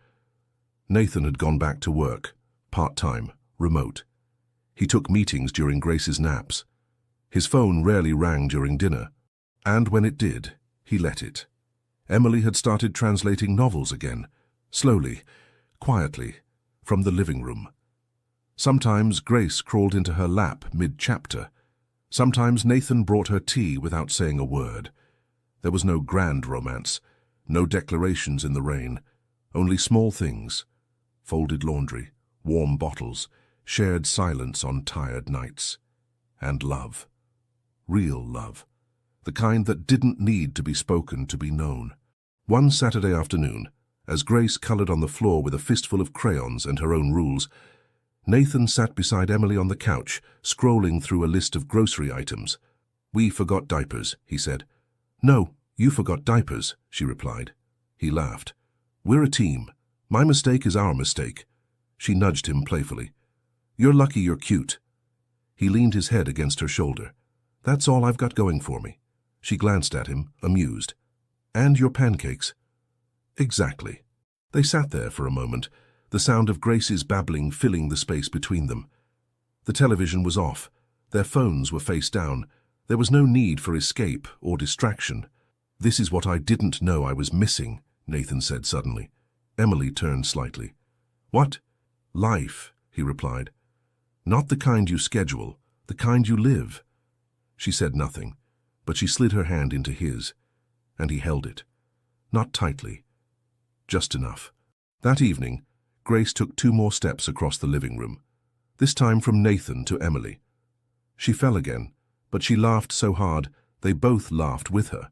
Nathan had gone back to work, part-time, remote. He took meetings during Grace's naps. His phone rarely rang during dinner, and when it did, he let it. Emily had started translating novels again, slowly, quietly, from the living room. Sometimes Grace crawled into her lap mid-chapter. Sometimes Nathan brought her tea without saying a word. There was no grand romance, no declarations in the rain, only small things: folded laundry, warm bottles, shared silence on tired nights. And love. Real love. The kind that didn't need to be spoken to be known. One Saturday afternoon, as Grace colored on the floor with a fistful of crayons and her own rules, Nathan sat beside Emily on the couch, scrolling through a list of grocery items. "We forgot diapers," he said. "No, you forgot diapers," she replied. He laughed. "We're a team. My mistake is our mistake." She nudged him playfully. "You're lucky you're cute." He leaned his head against her shoulder. "That's all I've got going for me." She glanced at him, amused. "And your pancakes." "Exactly." They sat there for a moment, the sound of Grace's babbling filling the space between them. The television was off. Their phones were face down. There was no need for escape or distraction. "This is what I didn't know I was missing," Nathan said suddenly. Emily turned slightly. "What?" "Life," he replied. "Not the kind you schedule, the kind you live." She said nothing, but she slid her hand into his, and he held it. Not tightly, just enough. That evening, Grace took 2 more steps across the living room, this time from Nathan to Emily. She fell again, but she laughed so hard they both laughed with her.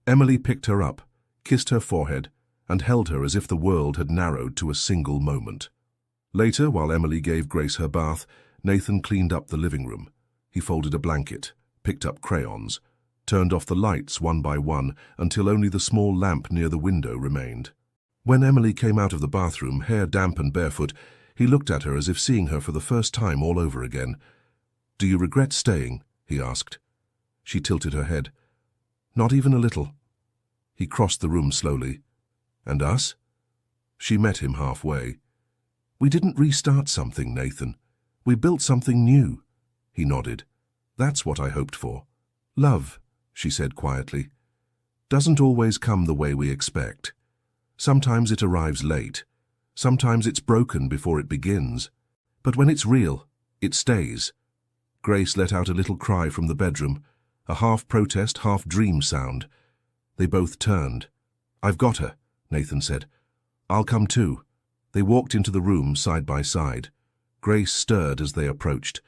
Emily picked her up, kissed her forehead, and held her as if the world had narrowed to a single moment. Later, while Emily gave Grace her bath, Nathan cleaned up the living room. He folded a blanket, picked up crayons, turned off the lights one by one until only the small lamp near the window remained. When Emily came out of the bathroom, hair damp and barefoot, he looked at her as if seeing her for the first time all over again. "Do you regret staying?" he asked. She tilted her head. "Not even a little." He crossed the room slowly. "And us?" She met him halfway. "We didn't restart something, Nathan. We built something new." He nodded. "That's what I hoped for." "Love," she said quietly, "doesn't always come the way we expect. Sometimes it arrives late. Sometimes it's broken before it begins. But when it's real, it stays." Grace let out a little cry from the bedroom, a half-protest, half-dream sound. They both turned. "I've got her," Nathan said. "I'll come too." They walked into the room side by side. Grace stirred as they approached.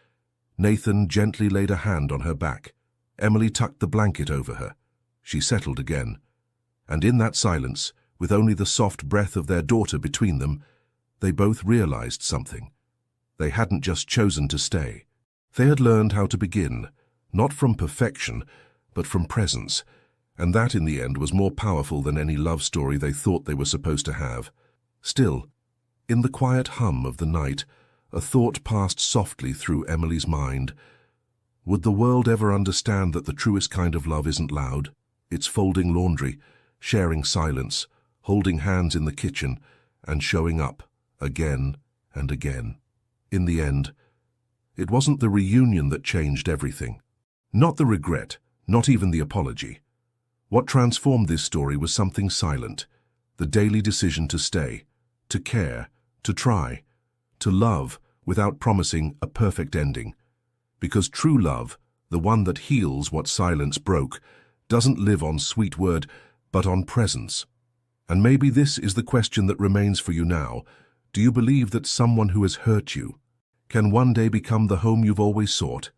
Nathan gently laid a hand on her back. Emily tucked the blanket over her. She settled again. And in that silence, with only the soft breath of their daughter between them, they both realized something. They hadn't just chosen to stay. They had learned how to begin, not from perfection, but from presence, And that, in the end, was more powerful than any love story they thought they were supposed to have. Still, in the quiet hum of the night, a thought passed softly through Emily's mind. Would the world ever understand that the truest kind of love isn't loud? It's folding laundry, sharing silence, holding hands in the kitchen, and showing up, again and again. In the end, it wasn't the reunion that changed everything. Not the regret, not even the apology. What transformed this story was something silent, the daily decision to stay, to care, to try, to love without promising a perfect ending. Because true love, the one that heals what silence broke, doesn't live on sweet word, but on presence. And maybe this is the question that remains for you now. Do you believe that someone who has hurt you can one day become the home you've always sought?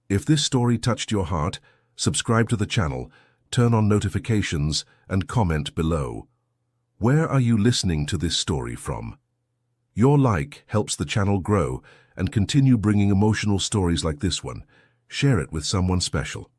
If this story touched your heart, subscribe to the channel, turn on notifications, and comment below. Where are you listening to this story from? Your like helps the channel grow and continue bringing emotional stories like this one. Share it with someone special.